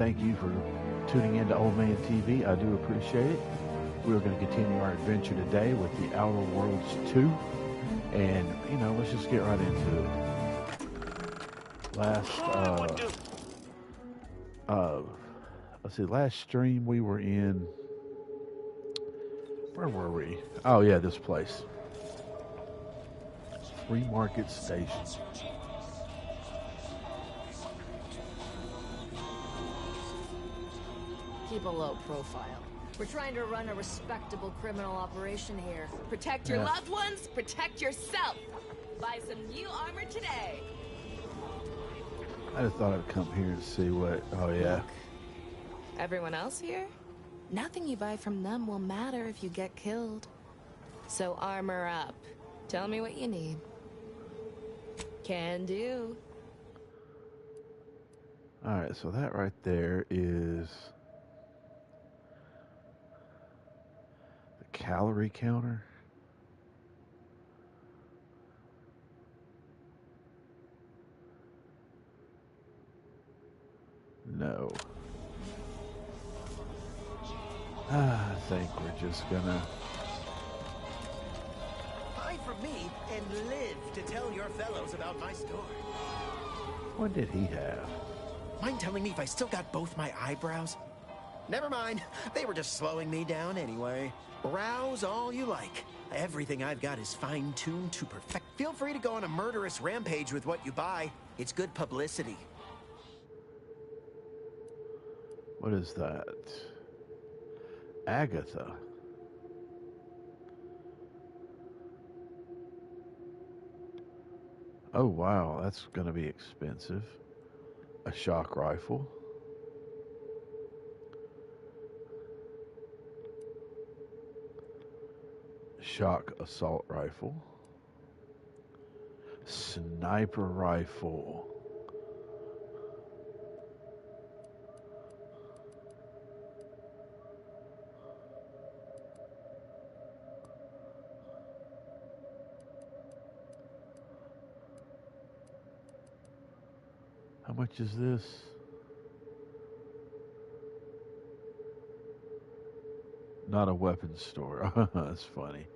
Thank you for tuning in to Old Man TV. I do appreciate it. We're going to continue our adventure today with the Outer Worlds 2. And, let's just get right into it. Uh, let's see, last stream we were in, where were we? Oh, yeah, this place. Free Market Station. Keep a low profile. We're trying to run a respectable criminal operation here. Protect your loved ones, protect yourself. Buy some new armor today. I just thought I'd come here to see what, oh yeah. Look, everyone else here? Nothing you buy from them will matter if you get killed. So armor up. Tell me what you need. Can do. Alright, so that right there is the calorie counter. No. I think we're just gonna... Buy from me and live to tell your fellows about my store. What did he have? Mind telling me if I still got both my eyebrows? Never mind. They were just slowing me down anyway. Browse all you like. Everything I've got is fine-tuned to perfect. Feel free to go on a murderous rampage with what you buy. It's good publicity. What is that? Agatha. Oh wow, that's gonna be expensive. A shock rifle. Shock assault rifle. Sniper rifle. How much is this? Not a weapons store. That's funny.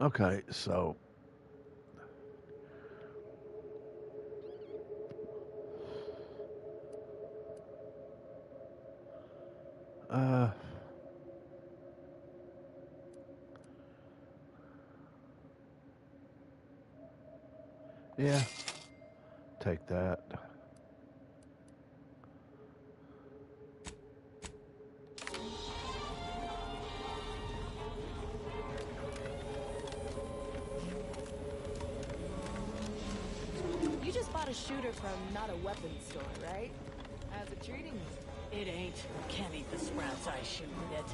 Okay, so uh yeah, take that. You just bought a shooter from not a weapons store, right? How's it treating you? It ain't. Can't eat the sprouts I shoot with it.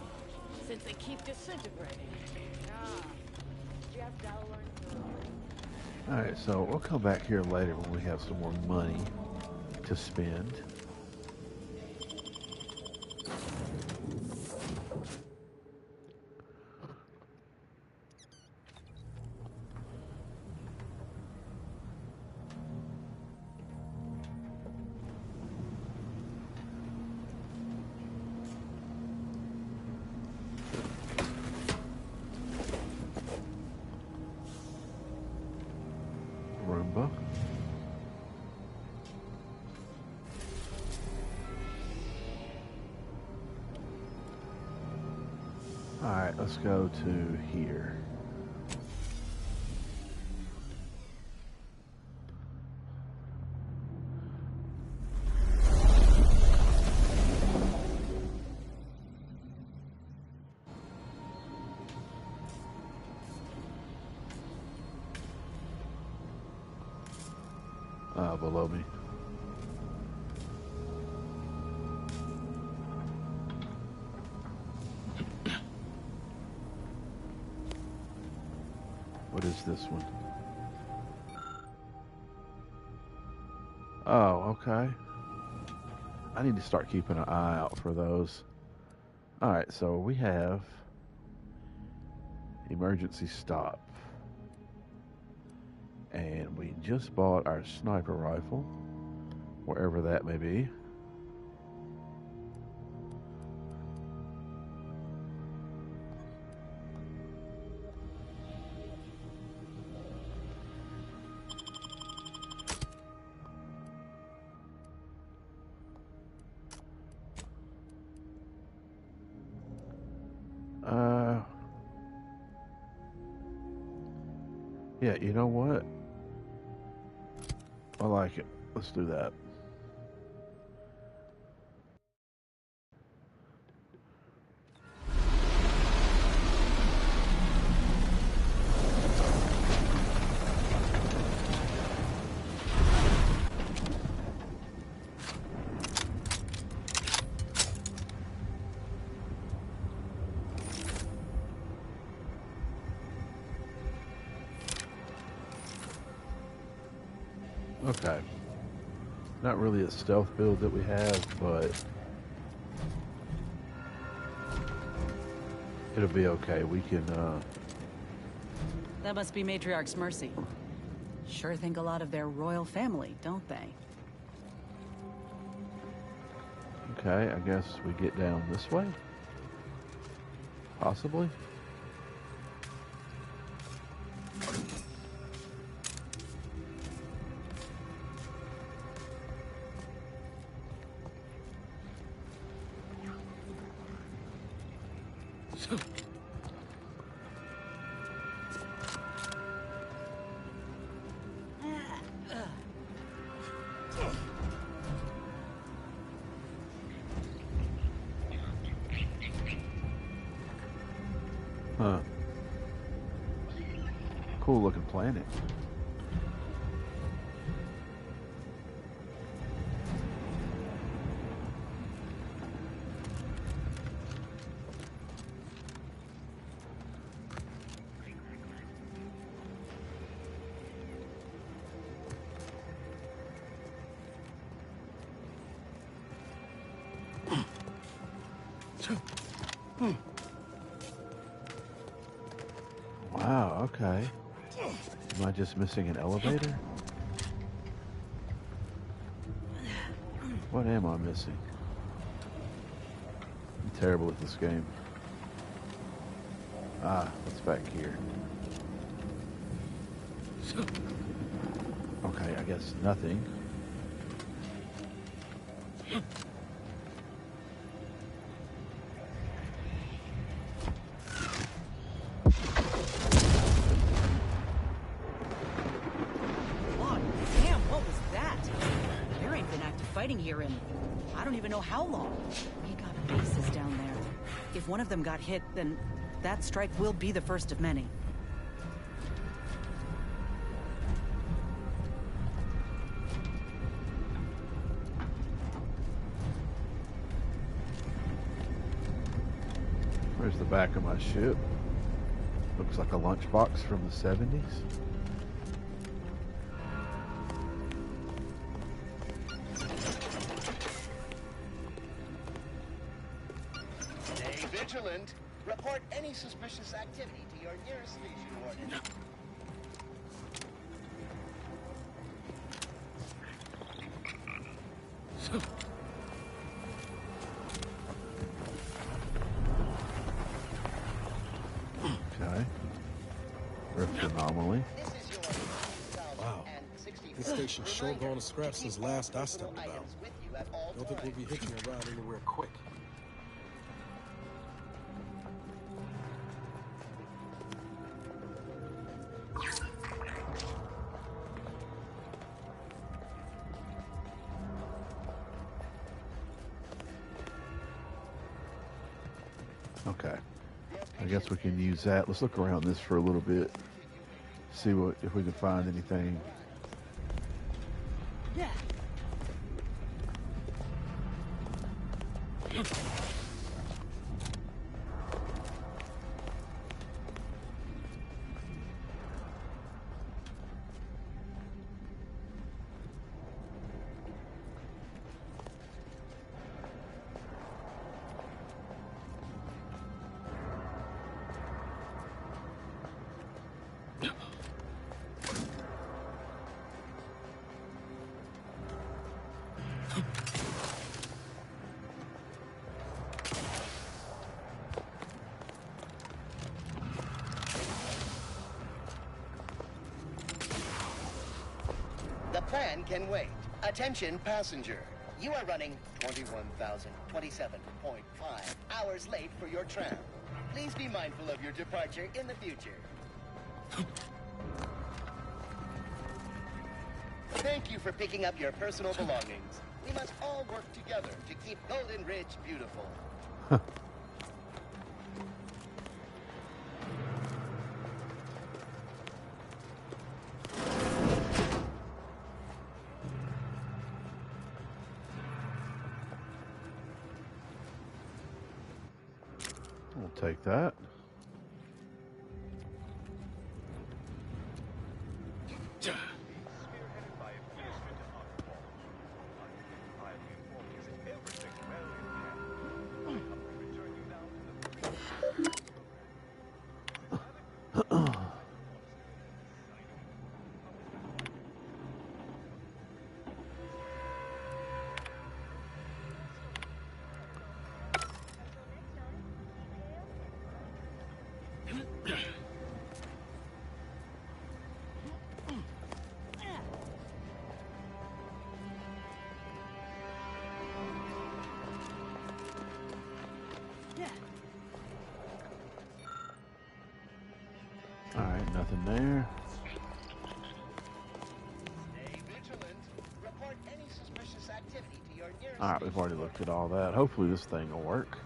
Since they keep disintegrating. Ah. Jeff Dowler. Alright, so we'll come back here later when we have some more money to spend. Roomba. Alright, let's go to here. Below me. What is this one? Oh, okay. I need to start keeping an eye out for those. Alright, so we have emergency stop. And we just bought our sniper rifle, wherever that may be. Yeah, you know what? I like it. Let's do that. Okay. Not really a stealth build that we have, but it'll be okay. We can, That must be Matriarch's Mercy. Sure think a lot of their royal family, don't they? okay, I guess we get down this way? Possibly? Huh. Cool looking planet. Wow, okay. Am I just missing an elevator? What am I missing? I'm terrible at this game. Ah, what's back here? Okay, I guess nothing. Here in I don't even know how long. We got bases down there. If one of them got hit, then that strike will be the first of many. Where's the back of my ship? Looks like a lunchbox from the 70s. Vigilant. Report any suspicious activity to your nearest station warden. Okay. Rift anomaly. Wow. This station's sure gone to scrap since last I stepped about. Don't think we'll be hitching around anywhere quick. Okay. I guess we can use that. Let's look around this for a little bit. See what if we can find anything. Yeah. The plan can wait. Attention passenger. You are running 21,027.5 hours late for your tram. Please be mindful of your departure in the future. Thank you for picking up your personal belongings. We must all work together to keep Golden Ridge beautiful. We'll take that. Alright, nothing there. Stay vigilant. Report any suspicious activity to your nearest Alright, we've already looked at all that. Hopefully this thing will work.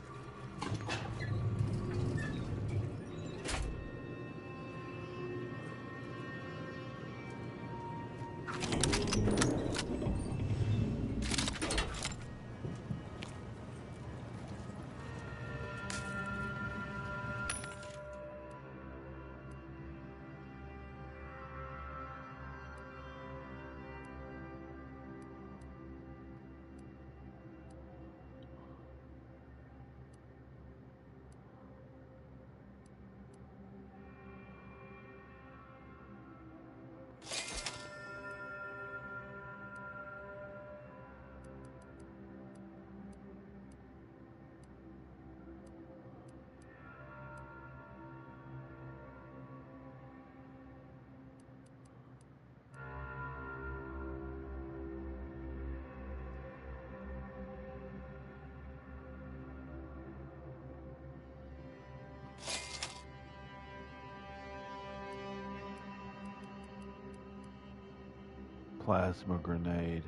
Plasma grenade.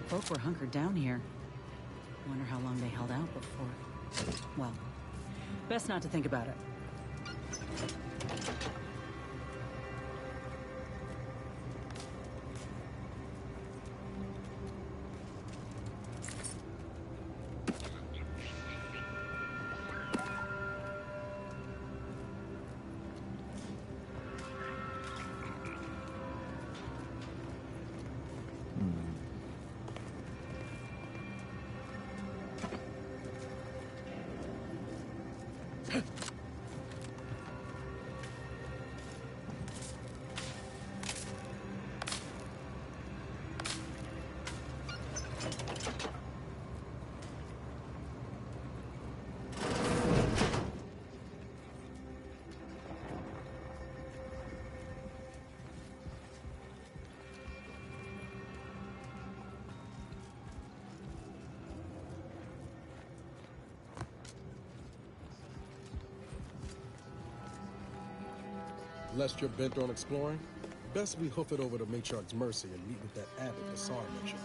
Folk were hunkered down here. Wonder how long they held out before. Well, best not to think about it. Lest you're bent on exploring, best we hoof it over to Matriarch's Mercy and meet with that abbot Asar mentioned.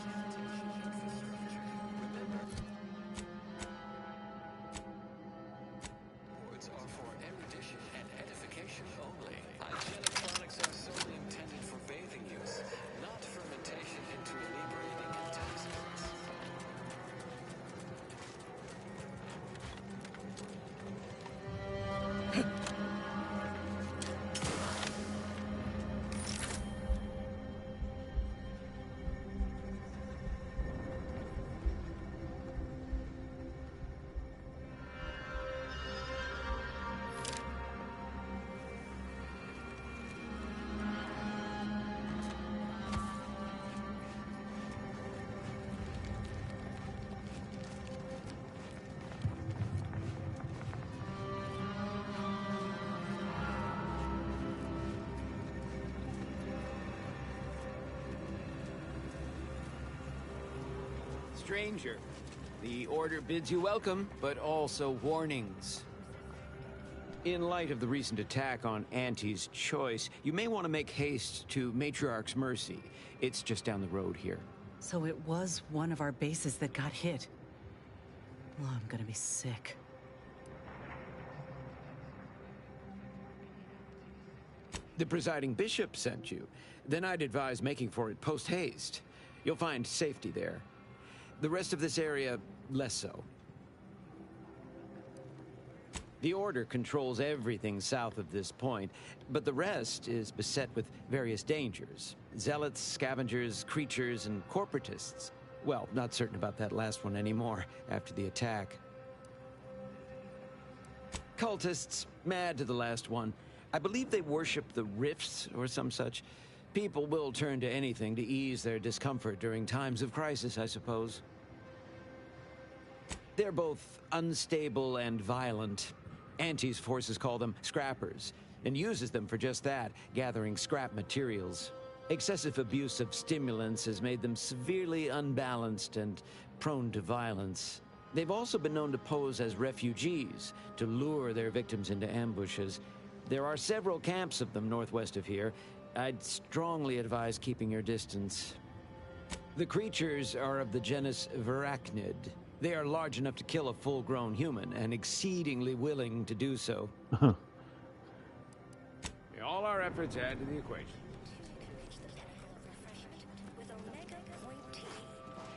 Words are for erudition and edification only. Electronics are solely intended for bathing use, not fermentation into inebriating intoxicants. stranger. The Order bids you welcome, but also warnings. In light of the recent attack on Auntie's Choice, you may want to make haste to Matriarch's Mercy. It's just down the road here. So it was one of our bases that got hit. Well, I'm gonna be sick. The presiding bishop sent you. Then I'd advise making for it post-haste. You'll find safety there. The rest of this area, less so. The Order controls everything south of this point, but the rest is beset with various dangers. Zealots, scavengers, creatures, and corporatists. Well, not certain about that last one anymore, after the attack. Cultists, mad to the last one. I believe they worship the rifts or some such. People will turn to anything to ease their discomfort during times of crisis, I suppose. They're both unstable and violent. Auntie's forces call them scrappers, and uses them for just that, gathering scrap materials. Excessive abuse of stimulants has made them severely unbalanced and prone to violence. They've also been known to pose as refugees, to lure their victims into ambushes. There are several camps of them northwest of here. I'd strongly advise keeping your distance. The creatures are of the genus Verachnid. They are large enough to kill a full-grown human, and exceedingly willing to do so. All our efforts add to the equation. With Omega Point Tea.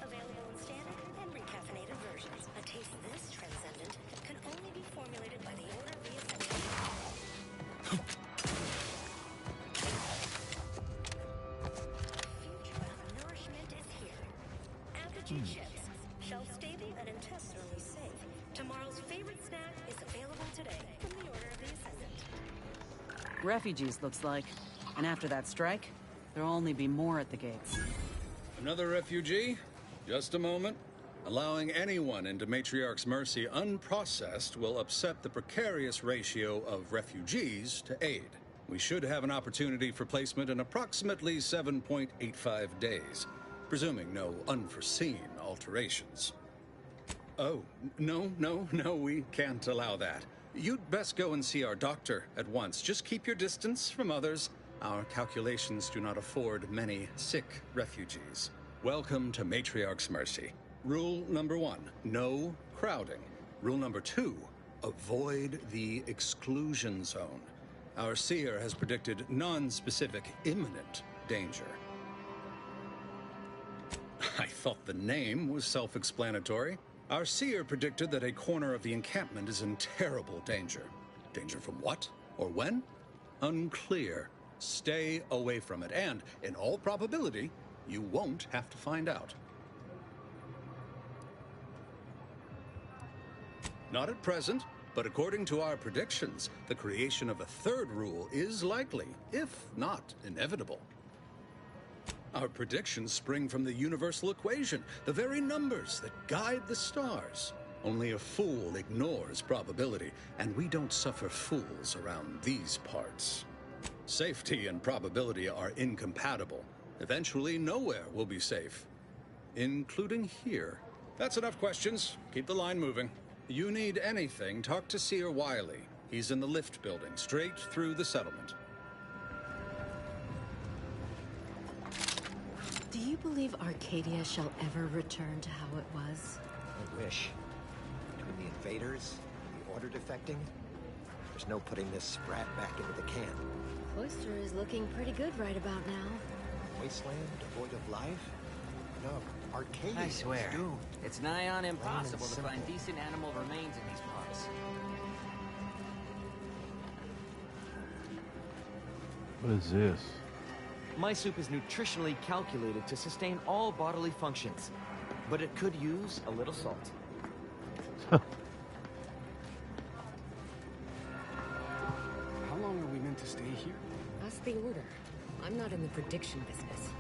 Available in standard and recaffeinated versions. A taste this transcendent can only be formulated by the Order of the Ascension. Future of nourishment is here. Apogee chips. Shelf-stable and intestinally safe. Tomorrow's favorite snack is available today from the Order of the Ascendant. Refugees, looks like. And after that strike, there'll only be more at the gates. Another refugee? Just a moment. Allowing anyone into Matriarch's Mercy unprocessed will upset the precarious ratio of refugees to aid. We should have an opportunity for placement in approximately 7.85 days, presuming no unforeseen alterations. Oh, no, we can't allow that. You'd best go and see our doctor at once. Just keep your distance from others. Our calculations do not afford many sick refugees. Welcome to Matriarch's Mercy. Rule number 1, no crowding. Rule number 2, avoid the exclusion zone. Our seer has predicted non-specific imminent danger. I thought the name was self-explanatory. Our seer predicted that a corner of the encampment is in terrible danger. Danger from what? Or when? Unclear. Stay away from it, and, in all probability, you won't have to find out. Not at present, but according to our predictions, the creation of a third rule is likely, if not inevitable. Our predictions spring from the universal equation, the very numbers that guide the stars. Only a fool ignores probability, and we don't suffer fools around these parts. Safety and probability are incompatible. Eventually, nowhere will be safe, including here. That's enough questions. Keep the line moving. You need anything, talk to Seer Wiley. He's in the lift building, straight through the settlement. Do you believe Arcadia shall ever return to how it was? I wish. Between the invaders and the Order defecting, there's no putting this sprat back into the can. Cloister is looking pretty good right about now. Wasteland devoid of life? No, Arcadia. I swear, doomed. it's nigh on impossible to find decent animal remains in these parts. What is this? My soup is nutritionally calculated to sustain all bodily functions, but it could use a little salt. How long are we meant to stay here? Ask the Order. I'm not in the prediction business.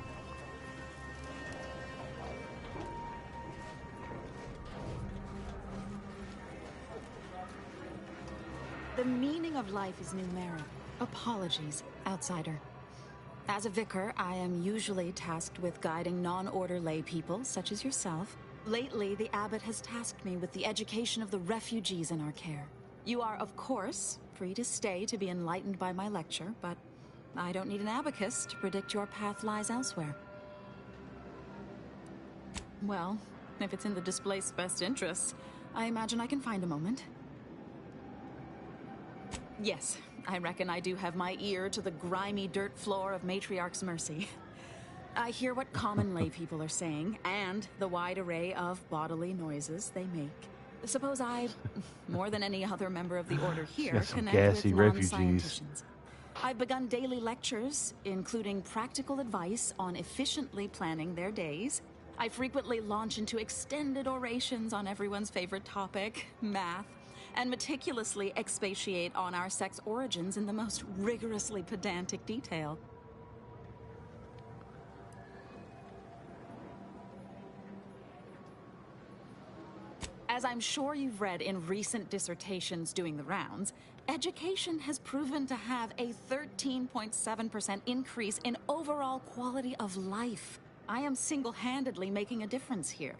The meaning of life is numeric. Apologies, outsider. As a vicar, I am usually tasked with guiding non-order lay people, such as yourself, Lately, the abbot has tasked me with the education of the refugees in our care. You are, of course, free to stay to be enlightened by my lecture, but I don't need an abacus to predict your path lies elsewhere. Well, if it's in the displaced's best interests, I imagine I can find a moment. Yes, I reckon I do have my ear to the grimy dirt floor of Matriarch's Mercy. I hear what common lay people are saying, and the wide array of bodily noises they make. Suppose I, more than any other member of the Order here, connect with non-scienticians. I've begun daily lectures, including practical advice on efficiently planning their days. I frequently launch into extended orations on everyone's favorite topic, math, and meticulously expatiate on our sex origins in the most rigorously pedantic detail. As I'm sure you've read in recent dissertations doing the rounds, education has proven to have a 13.7% increase in overall quality of life. I am single-handedly making a difference here,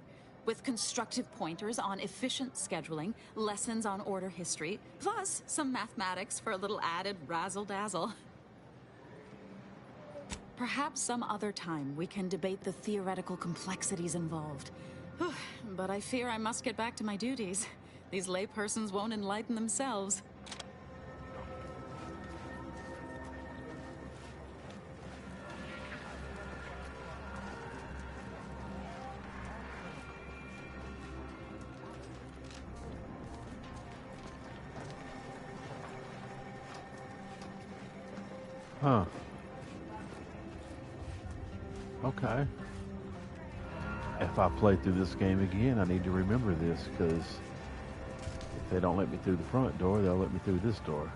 with constructive pointers on efficient scheduling, lessons on Order history, plus some mathematics for a little added razzle-dazzle. Perhaps some other time we can debate the theoretical complexities involved. But I fear I must get back to my duties. These laypersons won't enlighten themselves. Huh. Okay. If I play through this game again, I need to remember this, because if they don't let me through the front door, they'll let me through this door.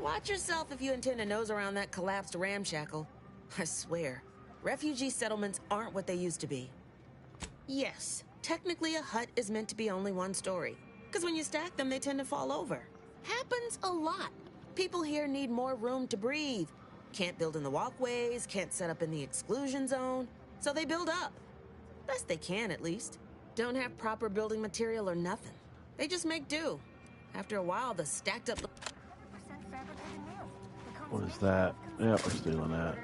Watch yourself if you intend to nose around that collapsed ramshackle. I swear, refugee settlements aren't what they used to be. Yes, technically a hut is meant to be only one story, because when you stack them, they tend to fall over. Happens a lot. People here need more room to breathe. Can't build in the walkways, can't set up in the exclusion zone. So they build up. Best they can, at least. Don't have proper building material or nothing. They just make do. After a while, the stacked up... What is that? Yep, we're stealing that.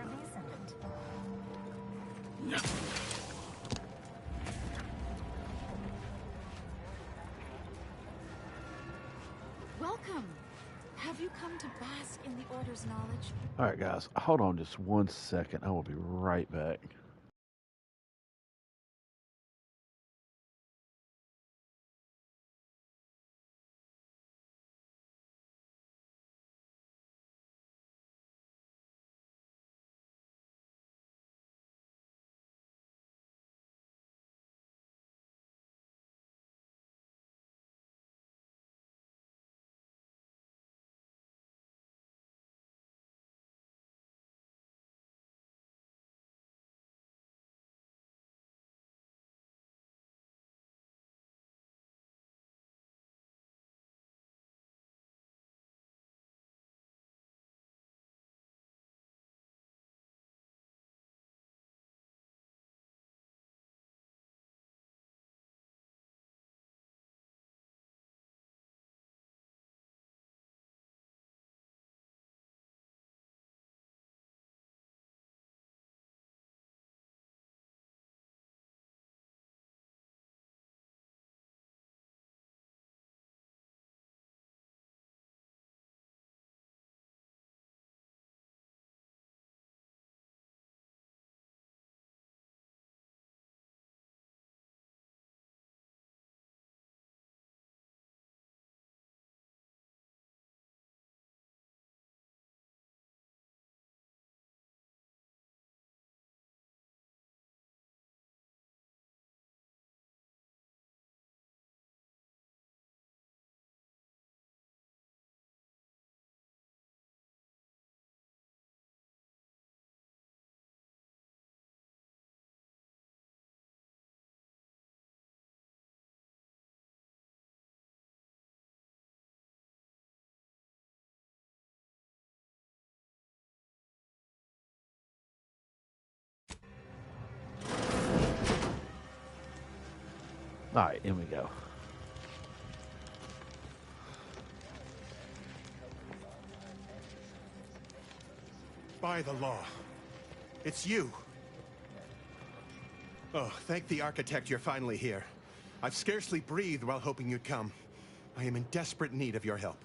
Welcome. Have you come to bask in the Order's knowledge? All right, guys, hold on just 1 second. I will be right back. All right, here we go. By the law. It's you. Oh, thank the architect you're finally here. I've scarcely breathed while hoping you'd come. I am in desperate need of your help.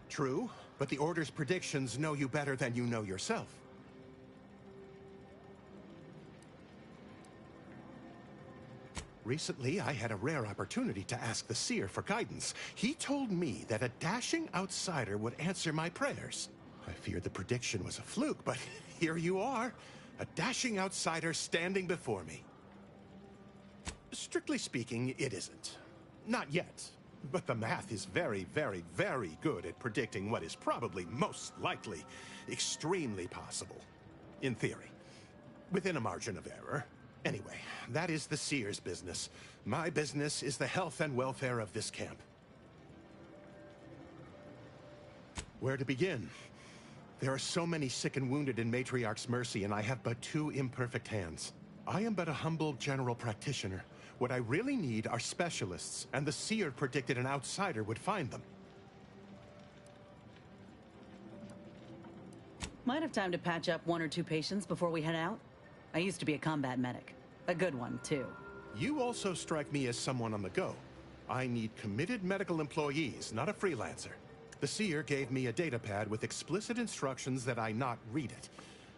True, but the Order's predictions know you better than you know yourself. Recently, I had a rare opportunity to ask the Seer for guidance. He told me that a dashing outsider would answer my prayers. I feared the prediction was a fluke, but here you are. A dashing outsider standing before me. Strictly speaking, it isn't. Not yet. But the math is very, very, very good at predicting what is probably most likely extremely possible. In theory. Within a margin of error. Anyway, that is the Seer's business. My business is the health and welfare of this camp. Where to begin? There are so many sick and wounded in Matriarch's Mercy, and I have but 2 imperfect hands. I am but a humble general practitioner. What I really need are specialists, and the Seer predicted an outsider would find them. Might have time to patch up 1 or 2 patients before we head out. I used to be a combat medic. A good one, too. You also strike me as someone on the go. I need committed medical employees, not a freelancer. The Seer gave me a datapad with explicit instructions that I not read it,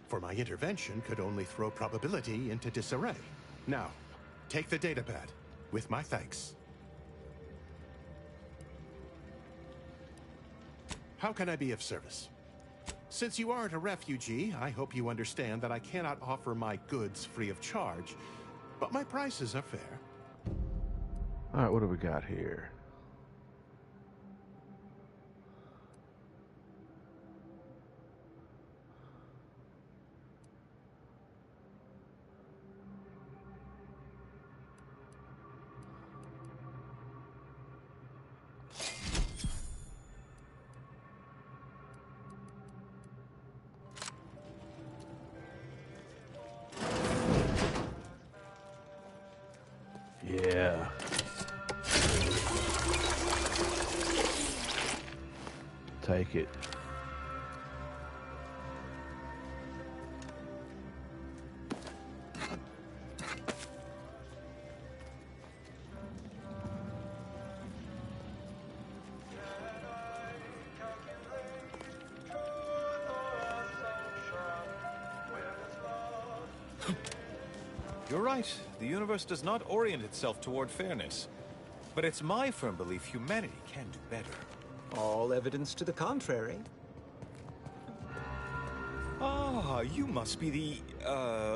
for my intervention could only throw probability into disarray. Now, take the datapad, with my thanks. How can I be of service? Since you aren't a refugee, I hope you understand that I cannot offer my goods free of charge, but my prices are fair. All right, what do we got here? Yeah. Take it. You're right. The universe does not orient itself toward fairness. But it's my firm belief humanity can do better. All evidence to the contrary. Ah, you must be the,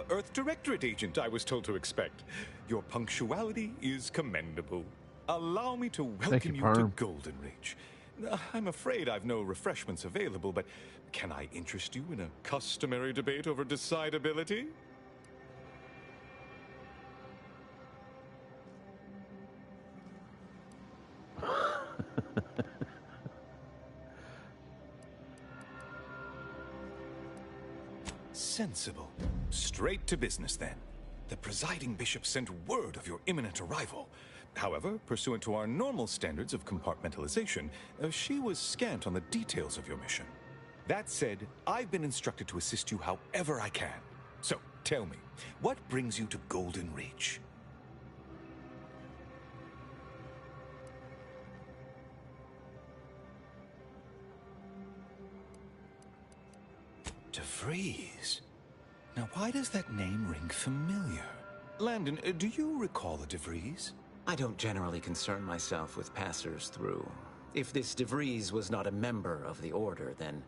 Earth Directorate agent I was told to expect. Your punctuality is commendable. Allow me to welcome you to Golden Reach. I'm afraid I've no refreshments available, but can I interest you in a customary debate over decidability? Sensible. Straight to business, then. The presiding bishop sent word of your imminent arrival. However, pursuant to our normal standards of compartmentalization, she was scant on the details of your mission. That said, I've been instructed to assist you however I can. So, tell me, what brings you to Golden Reach? DeVries. Now, why does that name ring familiar? Landon, do you recall a DeVries? I don't generally concern myself with passers through. If this DeVries was not a member of the Order, then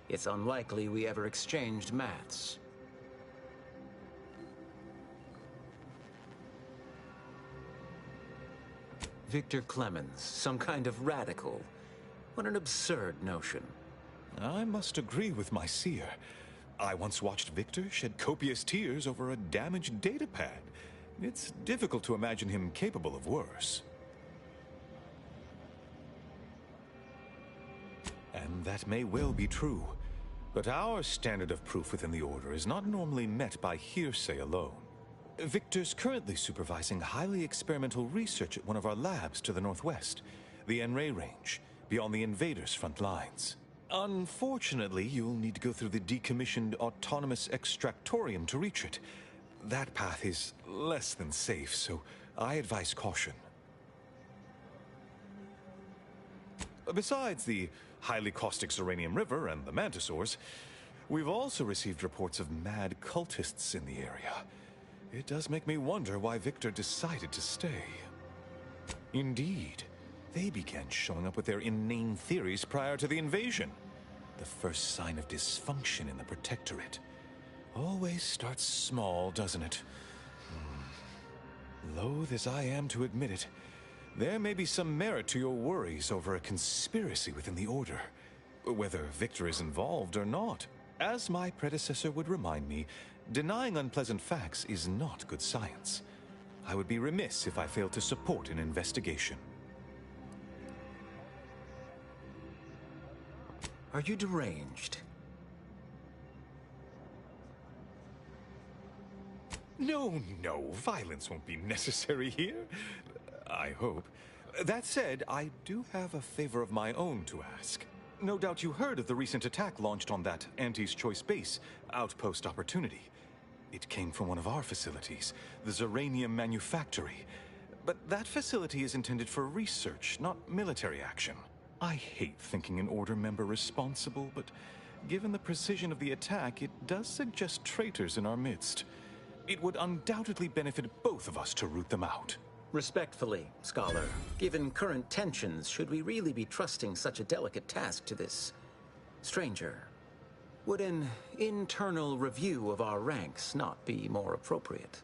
it's unlikely we ever exchanged mats. Victor Clemens, some kind of radical. What an absurd notion. I must agree with my seer. I once watched Victor shed copious tears over a damaged datapad. It's difficult to imagine him capable of worse. And that may well be true. But our standard of proof within the Order is not normally met by hearsay alone. Victor's currently supervising highly experimental research at one of our labs to the northwest, the Enray Range, beyond the invaders' front lines. Unfortunately, you'll need to go through the decommissioned autonomous extractorium to reach it. That path is less than safe, so I advise caution. Besides the highly caustic Zeranium River and the Mantisaurs, we've also received reports of mad cultists in the area. It does make me wonder why Victor decided to stay. Indeed, they began showing up with their inane theories prior to the invasion. The first sign of dysfunction in the Protectorate. Always starts small, doesn't it? Loath as I am to admit it, there may be some merit to your worries over a conspiracy within the Order, whether Victor is involved or not. As my predecessor would remind me, denying unpleasant facts is not good science. I would be remiss if I failed to support an investigation. Are you deranged? No, violence won't be necessary here. I hope. That said, I do have a favor of my own to ask. No doubt you heard of the recent attack launched on that Anti's Choice base, Outpost Opportunity. It came from one of our facilities, the Zeranium Manufactory. But that facility is intended for research, not military action. I hate thinking an Order member responsible, but given the precision of the attack, it does suggest traitors in our midst. It would undoubtedly benefit both of us to root them out. Respectfully, Scholar, given current tensions, should we really be trusting such a delicate task to this stranger? Would an internal review of our ranks not be more appropriate?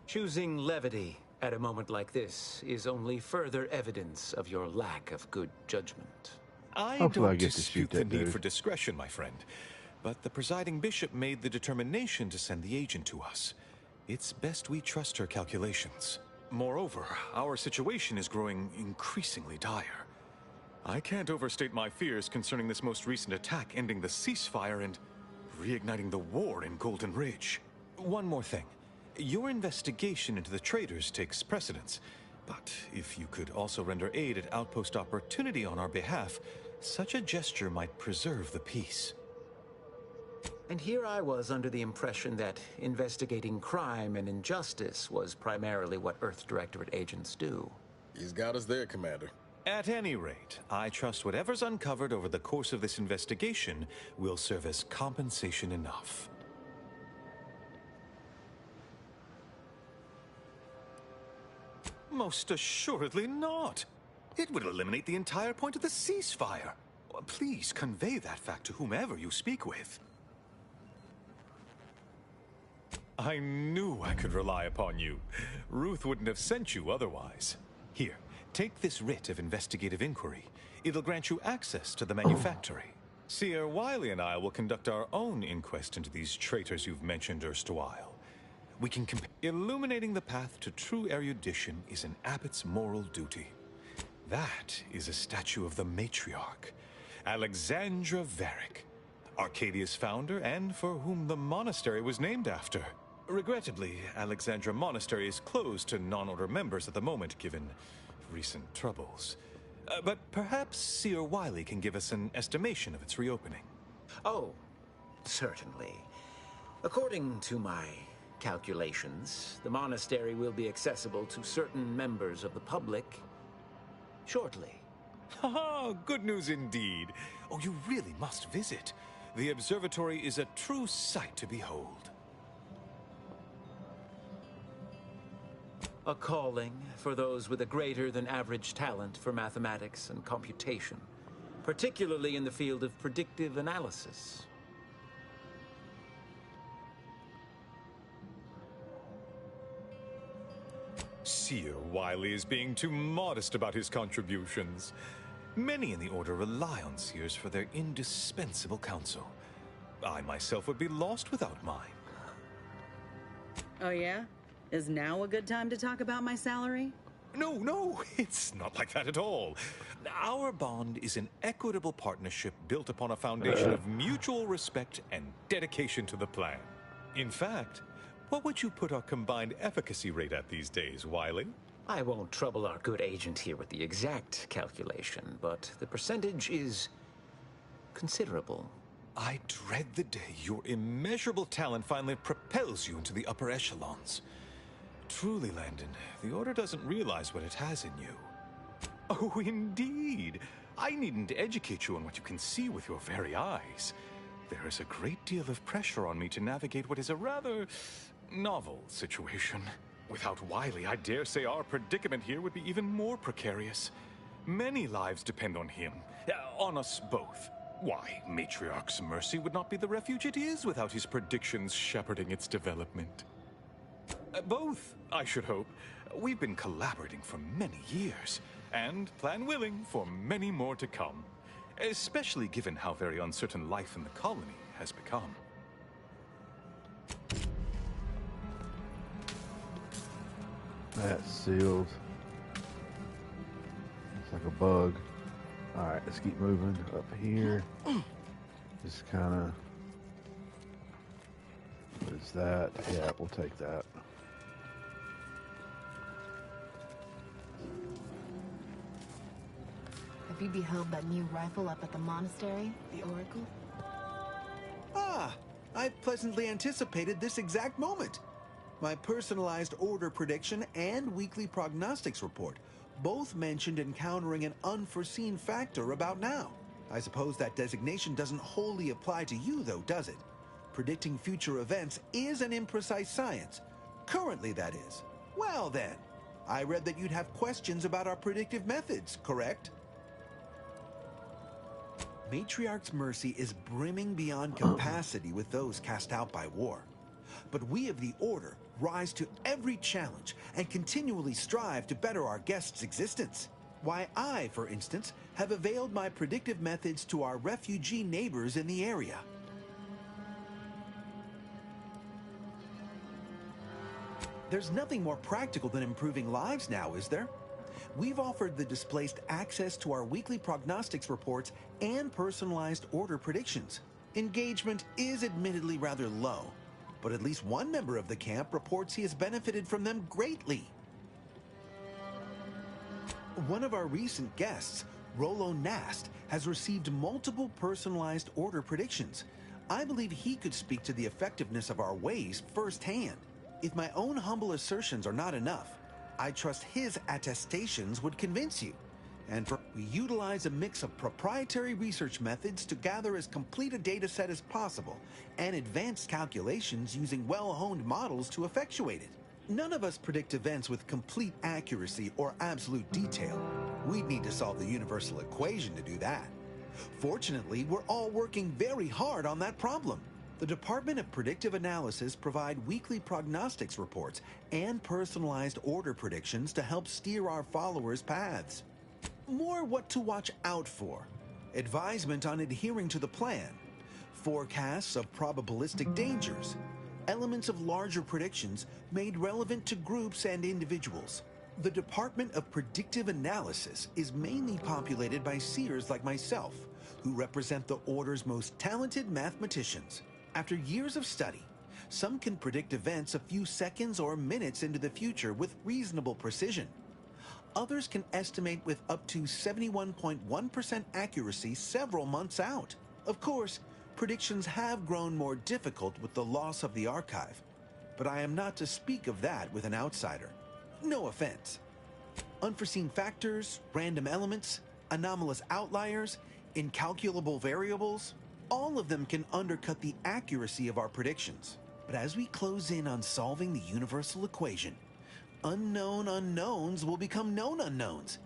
Choosing levity at a moment like this is only further evidence of your lack of good judgment. I don't dispute the need for discretion, my friend. But the presiding bishop made the determination to send the agent to us. It's best we trust her calculations. Moreover, our situation is growing increasingly dire. I can't overstate my fears concerning this most recent attack ending the ceasefire and reigniting the war in Golden Ridge. One more thing. Your investigation into the traitors takes precedence. But if you could also render aid at Outpost Opportunity on our behalf, such a gesture might preserve the peace. And here I was under the impression that investigating crime and injustice was primarily what Earth Directorate agents do. He's got us there, Commander. At any rate, I trust whatever's uncovered over the course of this investigation will serve as compensation enough. Most assuredly not. It would eliminate the entire point of the ceasefire. Please convey that fact to whomever you speak with. I knew I could rely upon you. Ruth wouldn't have sent you otherwise. Here, take this writ of investigative inquiry. It'll grant you access to the manufactory. Seer Wiley and I will conduct our own inquest into these traitors you've mentioned erstwhile. We can compare. Illuminating the path to true erudition is an abbot's moral duty. That is a statue of the matriarch, Alexandra Varric, Arcadia's founder and for whom the monastery was named after. Regrettably, Alexandra Monastery is closed to non-order members at the moment, given recent troubles. But perhaps Seer Wiley can give us an estimation of its reopening. Oh, certainly. According to my calculations, the monastery will be accessible to certain members of the public shortly. Haha, good news indeed. Oh, you really must visit. The observatory is a true sight to behold. A calling for those with a greater than average talent for mathematics and computation, particularly in the field of predictive analysis. Seer Wiley is being too modest about his contributions. Many in the Order rely on Seers for their indispensable counsel. I myself would be lost without mine. Oh yeah? Is now a good time to talk about my salary? No, it's not like that at all. Our bond is an equitable partnership built upon a foundation of mutual respect and dedication to the plan. In fact, what would you put our combined efficacy rate at these days, Wiley? I won't trouble our good agent here with the exact calculation, but the percentage is considerable. I dread the day your immeasurable talent finally propels you into the upper echelons. Truly, Landon, the Order doesn't realize what it has in you. Oh, indeed. I needn't educate you on what you can see with your very eyes. There is a great deal of pressure on me to navigate what is a rather novel situation. Without Wiley, I dare say our predicament here would be even more precarious. Many lives depend on him, on us both. Why, Matriarch's Mercy would not be the refuge it is without his predictions shepherding its development. Both, I should hope. We've been collaborating for many years, and, plan willing, for many more to come. Especially given how very uncertain life in the colony has become. That's sealed. It's like a bug. Alright, let's keep moving up here. Just kind of... What is that? Yeah, we'll take that. Have you beheld that new rifle up at the monastery, the Oracle? Ah, I pleasantly anticipated this exact moment. My personalized order prediction and weekly prognostics report both mentioned encountering an unforeseen factor about now. I suppose that designation doesn't wholly apply to you, though, does it? Predicting future events is an imprecise science. Currently, that is. Well, then, I read that you'd have questions about our predictive methods, correct? Matriarch's Mercy is brimming beyond capacity with those cast out by war. But we of the Order rise to every challenge and continually strive to better our guests' existence. Why, I, for instance, have availed my predictive methods to our refugee neighbors in the area. There's nothing more practical than improving lives now, is there? We've offered the displaced access to our weekly prognostics reports and personalized order predictions. Engagement is admittedly rather low, but at least one member of the camp reports he has benefited from them greatly. One of our recent guests, Rolo Nast, has received multiple personalized order predictions. I believe he could speak to the effectiveness of our ways firsthand. If my own humble assertions are not enough, I trust his attestations would convince you. And we utilize a mix of proprietary research methods to gather as complete a data set as possible, and advanced calculations using well-honed models to effectuate it. None of us predict events with complete accuracy or absolute detail. We'd need to solve the universal equation to do that. Fortunately, we're all working very hard on that problem. The Department of Predictive Analysis provide weekly prognostics reports and personalized order predictions to help steer our followers' paths. More what to watch out for, advisement on adhering to the plan, forecasts of probabilistic dangers, elements of larger predictions made relevant to groups and individuals. The Department of Predictive Analysis is mainly populated by seers like myself, who represent the Order's most talented mathematicians. After years of study, some can predict events a few seconds or minutes into the future with reasonable precision. Others can estimate with up to 71.1% accuracy several months out. Of course, predictions have grown more difficult with the loss of the archive, but I am not to speak of that with an outsider. No offense. Unforeseen factors, random elements, anomalous outliers, incalculable variables, all of them can undercut the accuracy of our predictions. But as we close in on solving the universal equation, unknown unknowns will become known unknowns.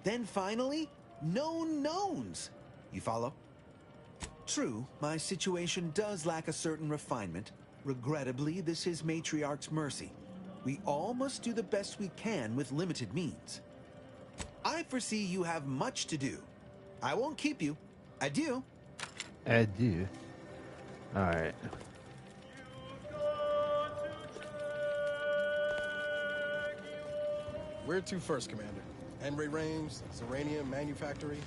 Then finally, known knowns. You follow? True, my situation does lack a certain refinement. Regrettably, this is Matriarch's Mercy. We all must do the best we can with limited means. I foresee you have much to do. I won't keep you. Adieu. Adieu. Alright. Where to first, Commander? Emery Range, Zeranium Manufactory,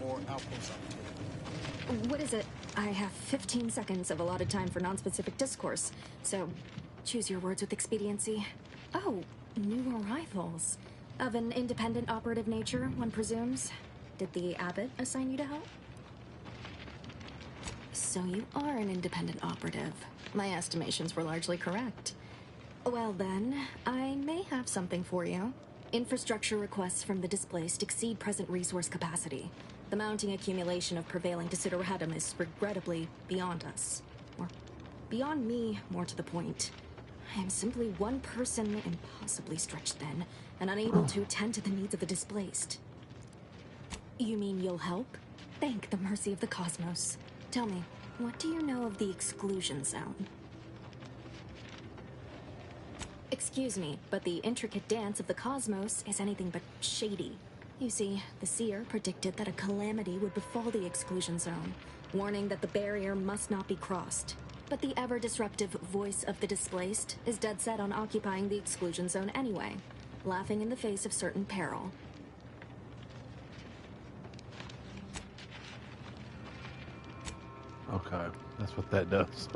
or Outpost Opportunity? What is it? I have 15 seconds of allotted time for non-specific discourse, so choose your words with expediency. Oh, new arrivals. Of an independent operative nature, one presumes. Did the Abbot assign you to help? So you are an independent operative. My estimations were largely correct. Well then, I may have something for you. Infrastructure requests from the displaced exceed present resource capacity. The mounting accumulation of prevailing desideratum is regrettably beyond us. Or beyond me, more to the point. I am simply one person, impossibly stretched thin, and unable to attend to the needs of the displaced. You mean you'll help? Thank the mercy of the cosmos. Tell me, what do you know of the exclusion zone? Excuse me, but the intricate dance of the cosmos is anything but shady. You see, the seer predicted that a calamity would befall the exclusion zone, warning that the barrier must not be crossed. But the ever-disruptive voice of the displaced is dead set on occupying the exclusion zone anyway, laughing in the face of certain peril. Okay, that's what that does.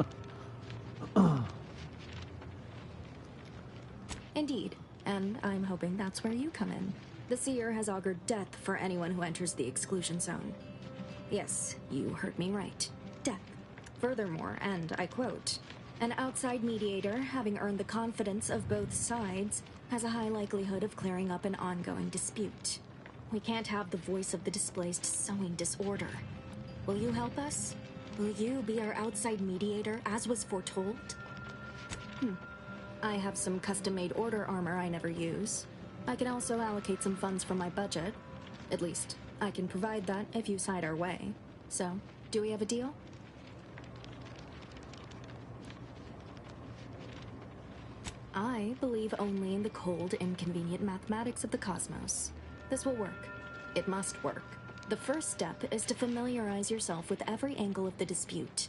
Indeed, and I'm hoping that's where you come in. The seer has augured death for anyone who enters the exclusion zone. Yes, you heard me right. Death. Furthermore, and I quote, an outside mediator, having earned the confidence of both sides, has a high likelihood of clearing up an ongoing dispute. We can't have the voice of the displaced sowing disorder. Will you help us? Will you be our outside mediator, as was foretold? I have some custom-made order armor I never use. I can also allocate some funds from my budget. At least, I can provide that if you side our way. So, do we have a deal? I believe only in the cold, inconvenient mathematics of the cosmos. This will work. It must work. The first step is to familiarize yourself with every angle of the dispute.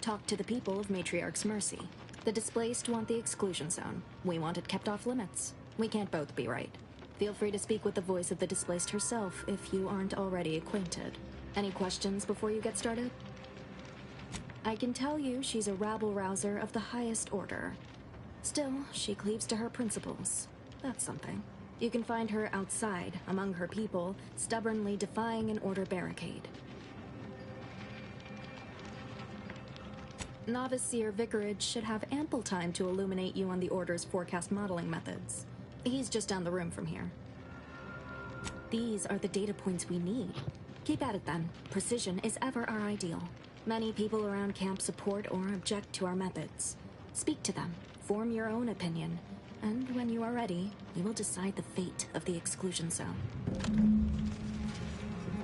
Talk to the people of Matriarch's Mercy. The displaced want the exclusion zone. We want it kept off limits. We can't both be right. Feel free to speak with the voice of the displaced herself if you aren't already acquainted. Any questions before you get started? I can tell you she's a rabble-rouser of the highest order. Still, she cleaves to her principles. That's something. You can find her outside, among her people, stubbornly defying an order barricade. Novice Seer Vicarage should have ample time to illuminate you on the Order's forecast modeling methods. He's just down the room from here. These are the data points we need. Keep at it then. Precision is ever our ideal. Many people around camp support or object to our methods. Speak to them, form your own opinion, and when you are ready, we will decide the fate of the exclusion zone.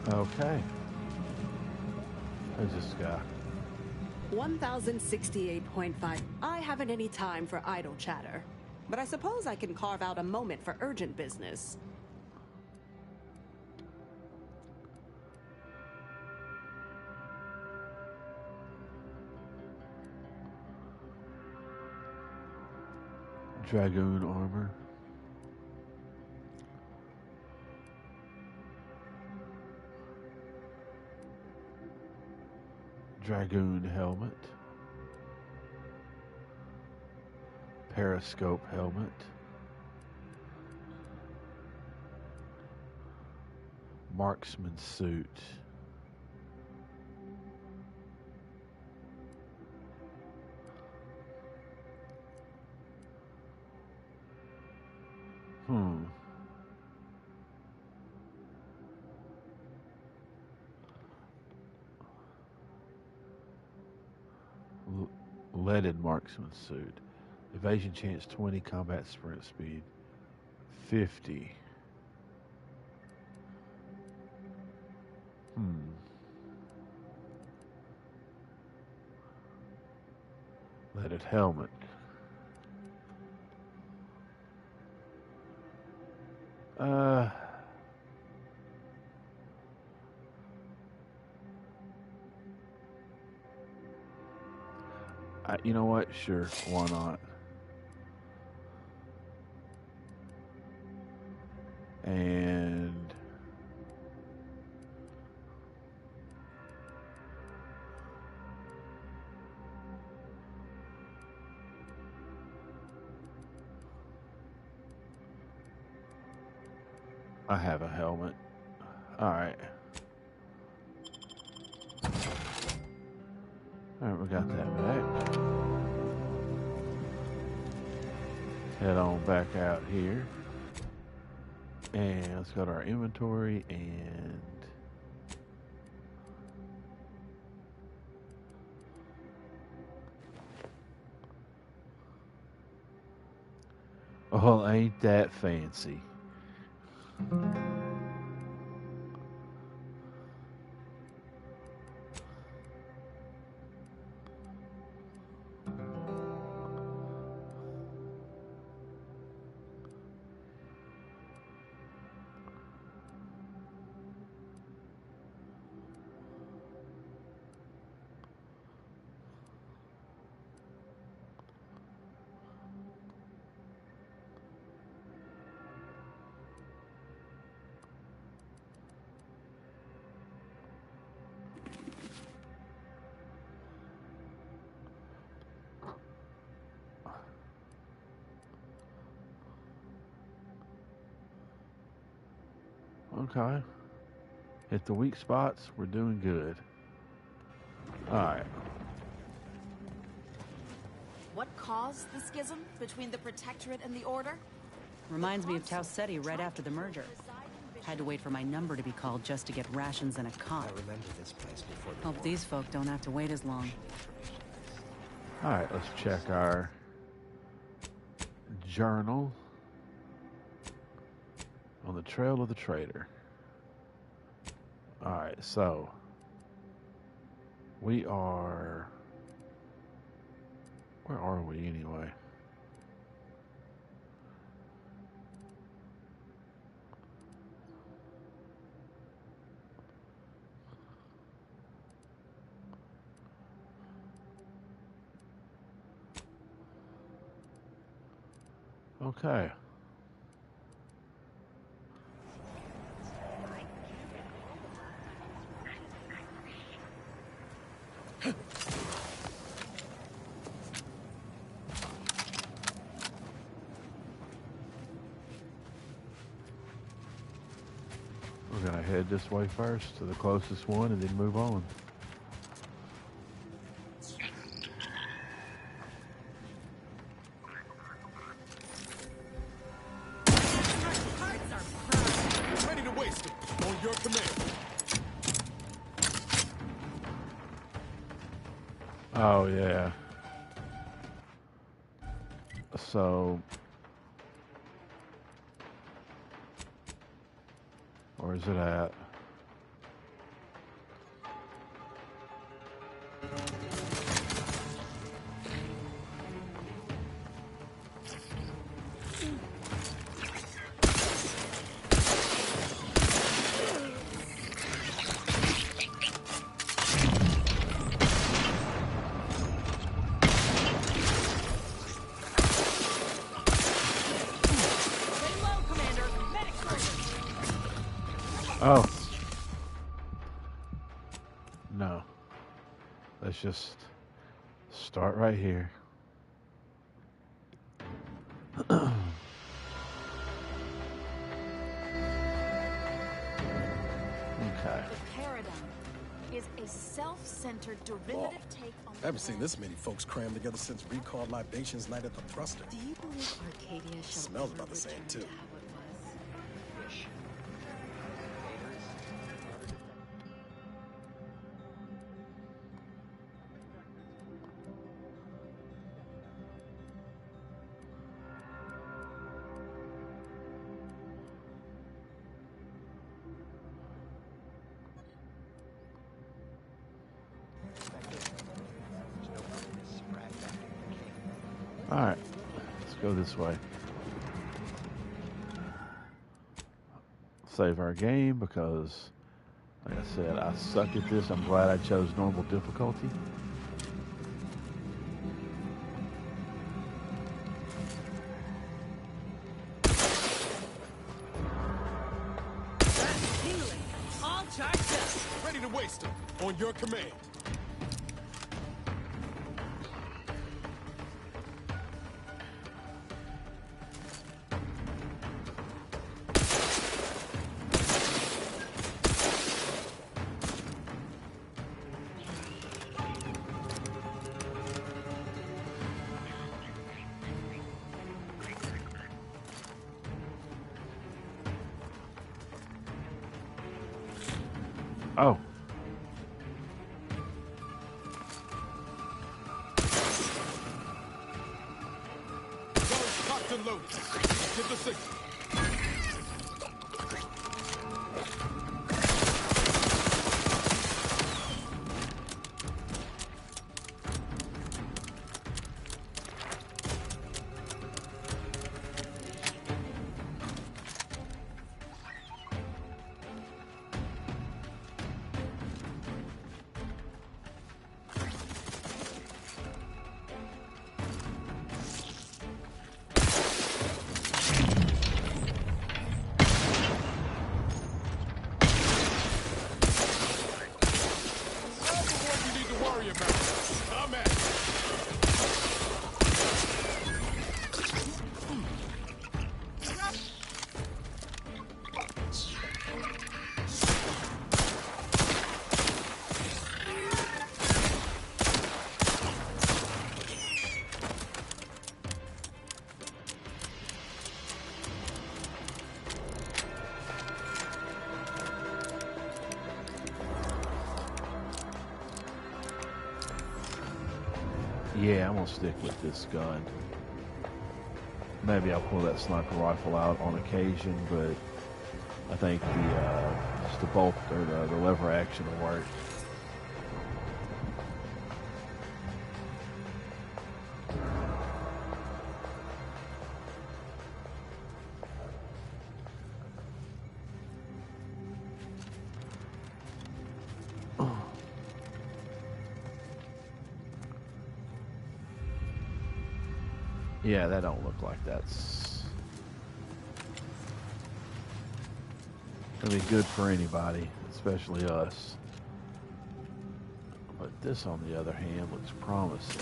Okay. Who's this guy? 1068.5. I haven't any time for idle chatter, but I suppose I can carve out a moment for urgent business. Dragoon armor. Dragoon helmet. Periscope helmet. Marksman suit. Leaded marksman suit. Evasion chance 20, combat sprint speed 50. Leaded helmet. You know what? Sure, why not? And I have a helmet. All right. All right, we got that back. Head on back out here. And let's go to our inventory and oh, ain't that fancy. Okay. Hit the weak spots. We're doing good. All right. What caused the schism between the Protectorate and the Order? Reminds me of Tau Ceti right after the merger. Had to wait for my number to be called just to get rations and a cot. I remember this place before. Hope these folk don't have to wait as long. All right, let's check our journal on the Trail of the Traitor. All right, so we are... Where are we anyway? Okay. We're gonna head this way first to the closest one and then move on. Ready to waste it. On your command. Oh, yeah. So... Where's it at? Oh. No. Let's just start right here. Okay. The paradigm is a self-centered derivative take on I haven't seen this many folks crammed together since Recall Libations Night at the Thruster. Do you believe Arcadia shall Smells ever about the same, return too. to how it was? All right. Let's go this way. Save our game because, like I said, I suck at this. I'm glad I chose normal difficulty. to waste them. On your command. Oh. Guns cocked and loaded. Give the signal. Yeah, I'm gonna stick with this gun. Maybe I'll pull that sniper rifle out on occasion, but I think just the bolt or the lever action will work. Yeah, that don't look like that's gonna be good for anybody, especially us. But this, on the other hand, looks promising.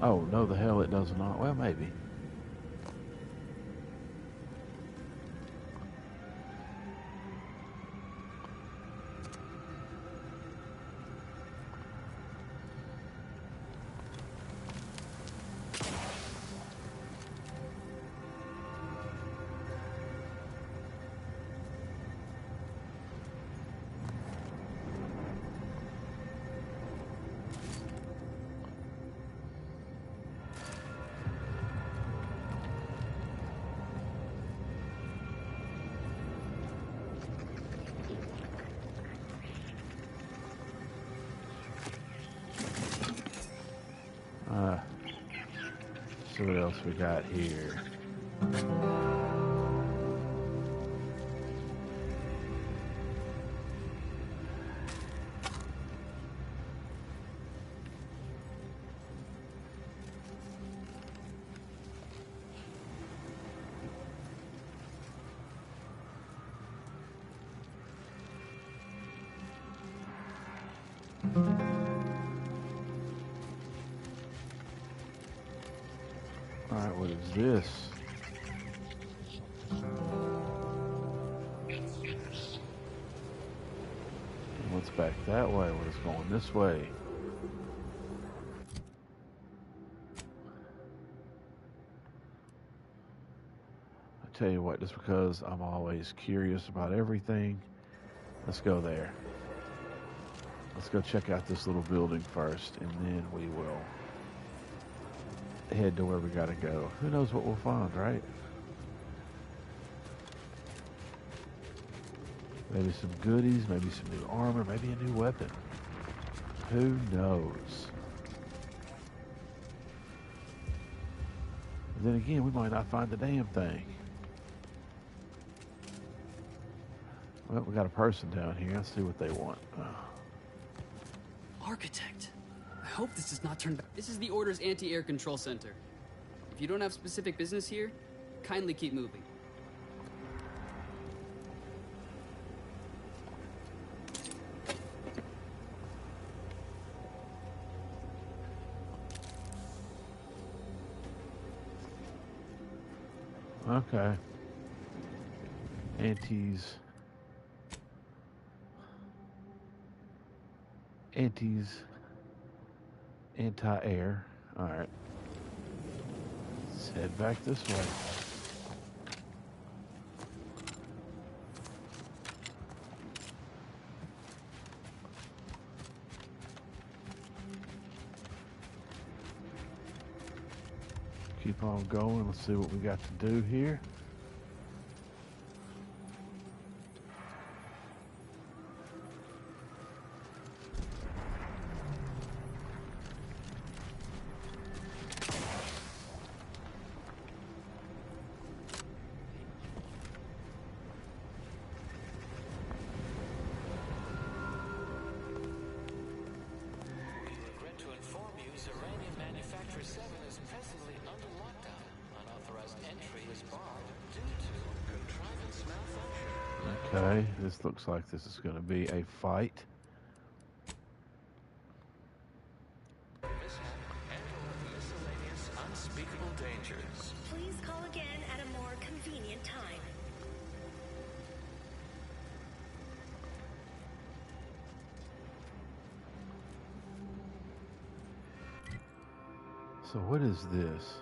Oh, no, the hell it does not. Well, maybe. See what else we got here. Alright, what is this? And what's back that way? What is going this way? I tell you what, just because I'm always curious about everything, let's go there. Let's go check out this little building first, and then we will head to where we gotta go. Who knows what we'll find, right? Maybe some goodies, maybe some new armor, maybe a new weapon. Who knows? And then again, we might not find the damn thing. Well, we got a person down here. Let's see what they want. Architect. I hope this does not turn back. This is the Order's anti-air control center. If you don't have specific business here, Kindly keep moving. Okay. Antis, anti-air. All right. Let's head back this way. Keep on going. Let's see what we got to do here. Okay, this looks like this is going to be a fight. Unspeakable dangers. Please call again at a more convenient time. So what is this?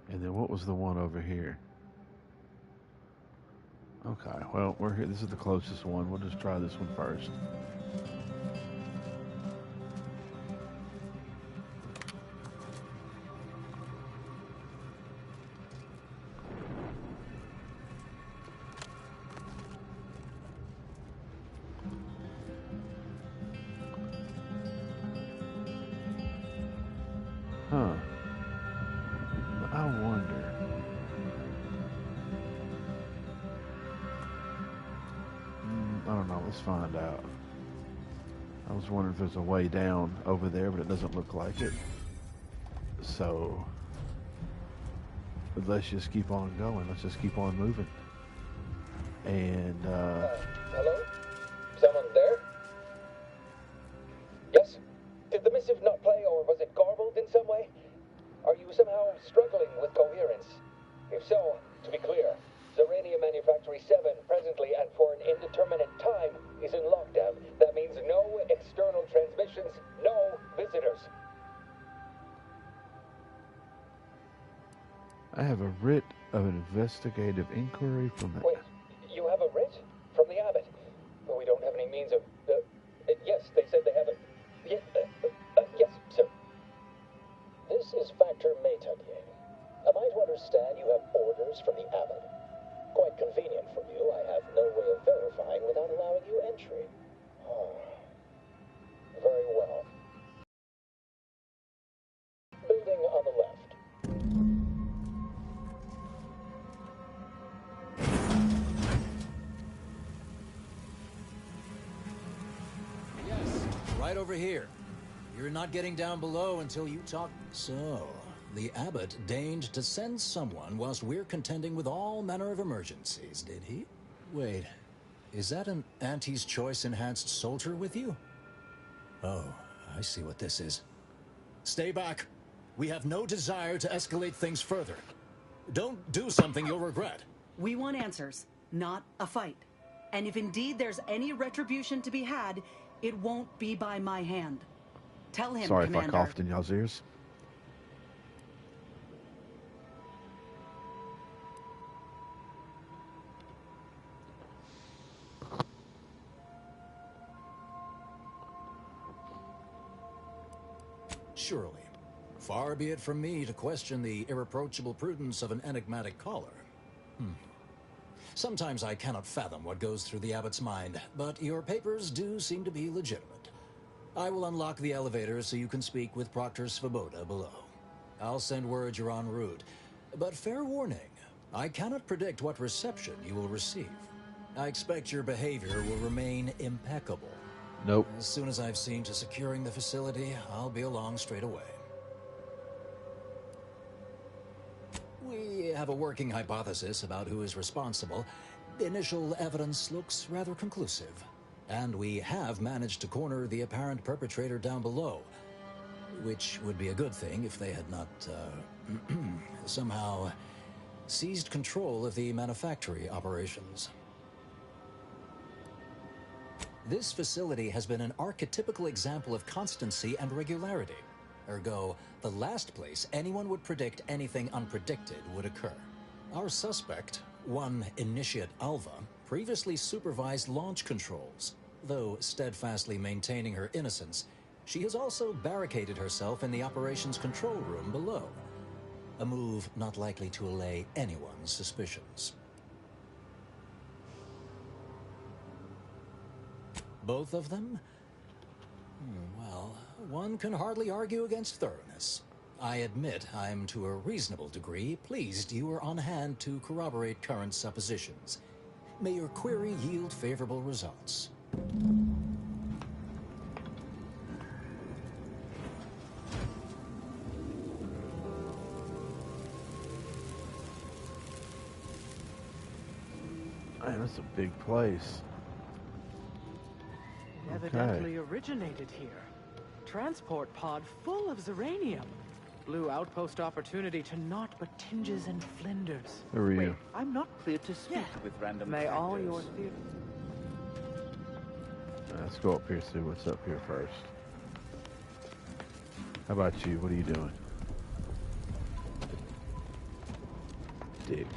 And then what was the one over here? Okay, well, we're here. This is the closest one. We'll just try this one first. Huh. I wonder. I don't know. Let's find out. I was wondering if there's a way down over there, but it doesn't look like it. So, but let's just keep on going. Let's just keep on moving. And, hello? Someone there? Yes? Did the missive not play, or was it garbled in some way? Are you somehow struggling with coherence? If so, to be clear, Zerania Manufactory 7 presently and for an indeterminate time is in lockdown. That means no external transmissions, no visitors. I have a writ of an investigative inquiry from the... Wait, you have a writ? From the abbot? But we don't have any means of... yes, they said they have a... yes, sir. This is Factor Métavier. Am I to understand you have orders from the abbot? Quite convenient for you. I have no way of verifying without allowing you entry. Oh. Very well. Building on the left. Yes, right over here. You're not getting down below until you talk... So, the abbot deigned to send someone whilst we're contending with all manner of emergencies, did he? Wait, is that an Auntie's Choice enhanced soldier with you? Oh, I see what this is. Stay back. We have no desire to escalate things further. Don't do something you'll regret. We want answers, not a fight. And if indeed there's any retribution to be had, it won't be by my hand. Tell him, Sorry Commander. if I coughed in y'all's ears. Surely. Far be it from me to question the irreproachable prudence of an enigmatic caller. Sometimes I cannot fathom what goes through the abbot's mind, but your papers do seem to be legitimate. I will unlock the elevator so you can speak with Proctor Svoboda below. I'll send word you're en route, but fair warning, I cannot predict what reception you will receive. I expect your behavior will remain impeccable. Nope. As soon as I've seen to securing the facility, I'll be along straight away. have a working hypothesis about who is responsible. Initial evidence looks rather conclusive. And we have managed to corner the apparent perpetrator down below. Which would be a good thing if they had not, somehow seized control of the manufactory operations. This facility has been an archetypical example of constancy and regularity. Ergo, the last place anyone would predict anything unpredicted would occur. Our suspect, one Initiate Alva, previously supervised launch controls. Though steadfastly maintaining her innocence, she has also barricaded herself in the operations control room below. A move not likely to allay anyone's suspicions. Both of them? Well, one can hardly argue against thoroughness. I admit I'm to a reasonable degree pleased you are on hand to corroborate current suppositions. May your query yield favorable results. Man, that's a big place. Evidently originated here. Transport pod full of Zeranium. Blue outpost opportunity to naught but tinges and flinders. Who are you? I'm not cleared to speak with random. May all your theories. Let's go up here, see what's up here first. How about you? What are you doing? Dick.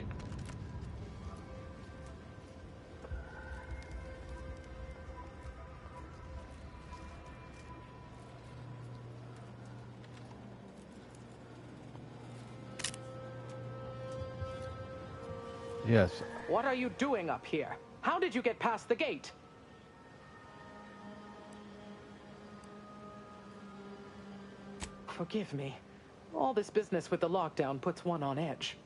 Yes. What are you doing up here? How did you get past the gate? Forgive me. All this business with the lockdown puts one on edge.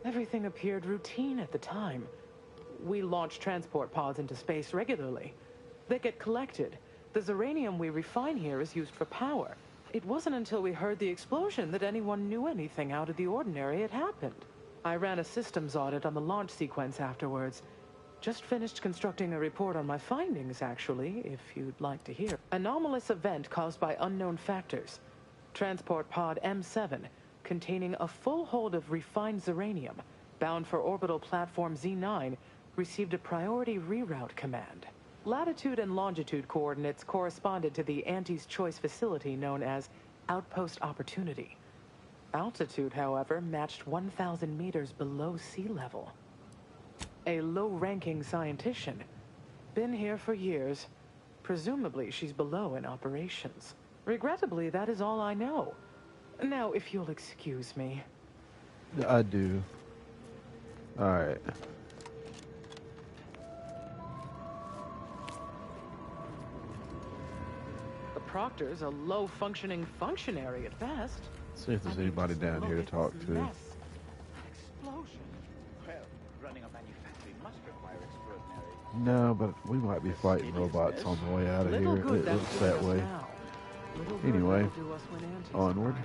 Everything appeared routine at the time. We launch transport pods into space regularly. They get collected. The Zeranium we refine here is used for power. It wasn't until we heard the explosion that anyone knew anything out of the ordinary had happened. I ran a systems audit on the launch sequence afterwards. Just finished constructing a report on my findings, actually, if you'd like to hear. Anomalous event caused by unknown factors. Transport pod M7, containing a full hold of refined Zeranium, bound for orbital platform Z9, received a priority reroute command. Latitude and longitude coordinates corresponded to the Antes Choice facility known as Outpost Opportunity. Altitude, however, matched 1,000 meters below sea level. A low-ranking scientician. Been here for years. Presumably she's below in operations. Regrettably, that is all I know. Now, if you'll excuse me. I do. Alright. The Proctor's a low-functioning functionary at best. See if there's anybody down here to talk to. Explosion. Well, running a factory must require extraordinary... No, but we might be fighting robots on the way out of here. It looks that way. Anyway, onward.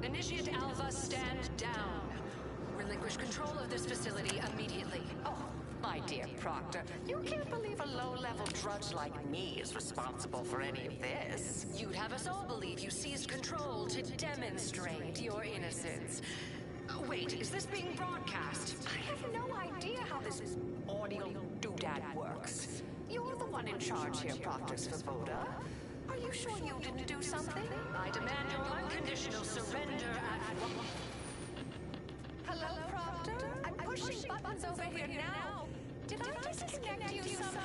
Initiate Alva, stand down. Relinquish control of this facility immediately. Oh, my dear Proctor, you can't believe a low-level drudge like me is responsible for any of this. You'd have us all believe you seized control to demonstrate your innocence. Wait, is this being broadcast? I have no idea how this audio doodad works. You're the one in charge here, Proctor Svoboda. Are you sure you didn't do something? I demand your unconditional surrender at once. Hello, Proctor? I'm pushing buttons over here now. Did I disconnect you somehow?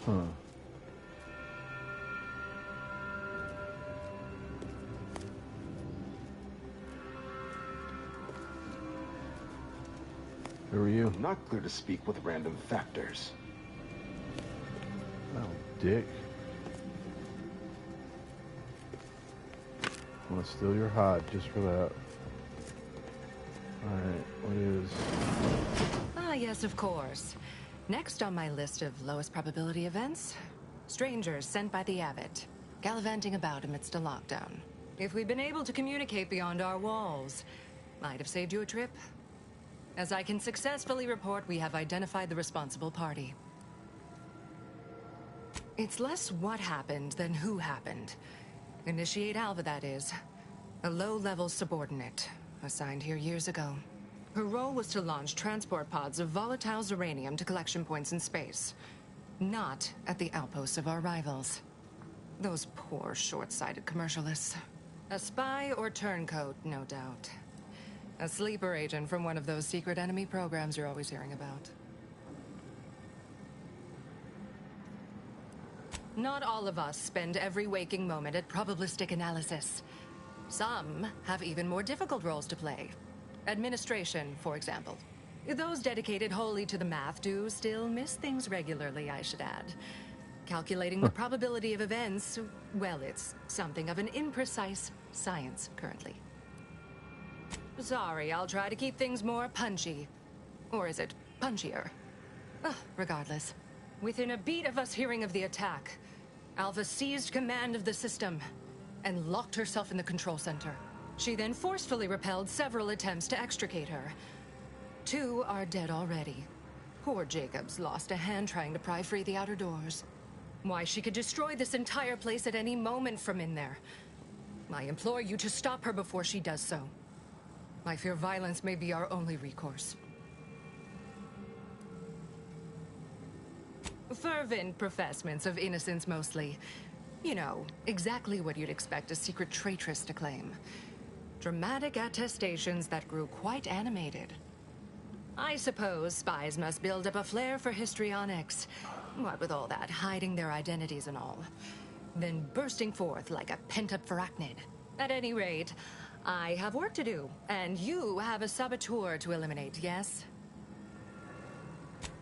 Huh. Who are you? Not clear to speak with random factors. Oh, dick. I'm gonna steal your hide just for that. Alright, what is... Ah, yes, of course. Next on my list of lowest probability events, strangers sent by the Abbot, gallivanting about amidst a lockdown. If we'd been able to communicate beyond our walls, might have saved you a trip. As I can successfully report, we have identified the responsible party. It's less what happened than who happened. Initiate Alva, that is. A low-level subordinate, assigned here years ago. Her role was to launch transport pods of volatile Zeranium to collection points in space. Not at the outposts of our rivals. Those poor, short-sighted commercialists. A spy or turncoat, no doubt. A sleeper agent from one of those secret enemy programs you're always hearing about. Not all of us spend every waking moment at probabilistic analysis. Some have even more difficult roles to play. Administration, for example. Those dedicated wholly to the math do still miss things regularly, I should add. Calculating the probability of events, well, it's something of an imprecise science currently. Sorry, I'll try to keep things more punchy. Or is it punchier? Regardless. Within a beat of us hearing of the attack, Alva seized command of the system and locked herself in the control center. She then forcefully repelled several attempts to extricate her. 2 are dead already. Poor Jacobs lost a hand trying to pry free the outer doors. Why, she could destroy this entire place at any moment from in there. I implore you to stop her before she does so. I fear violence may be our only recourse. Fervent professements of innocence mostly. You know, exactly what you'd expect a secret traitress to claim. Dramatic attestations that grew quite animated. I suppose spies must build up a flair for histrionics. What with all that, hiding their identities and all. Then bursting forth like a pent-up arachnid. At any rate, I have work to do, and you have a saboteur to eliminate, yes?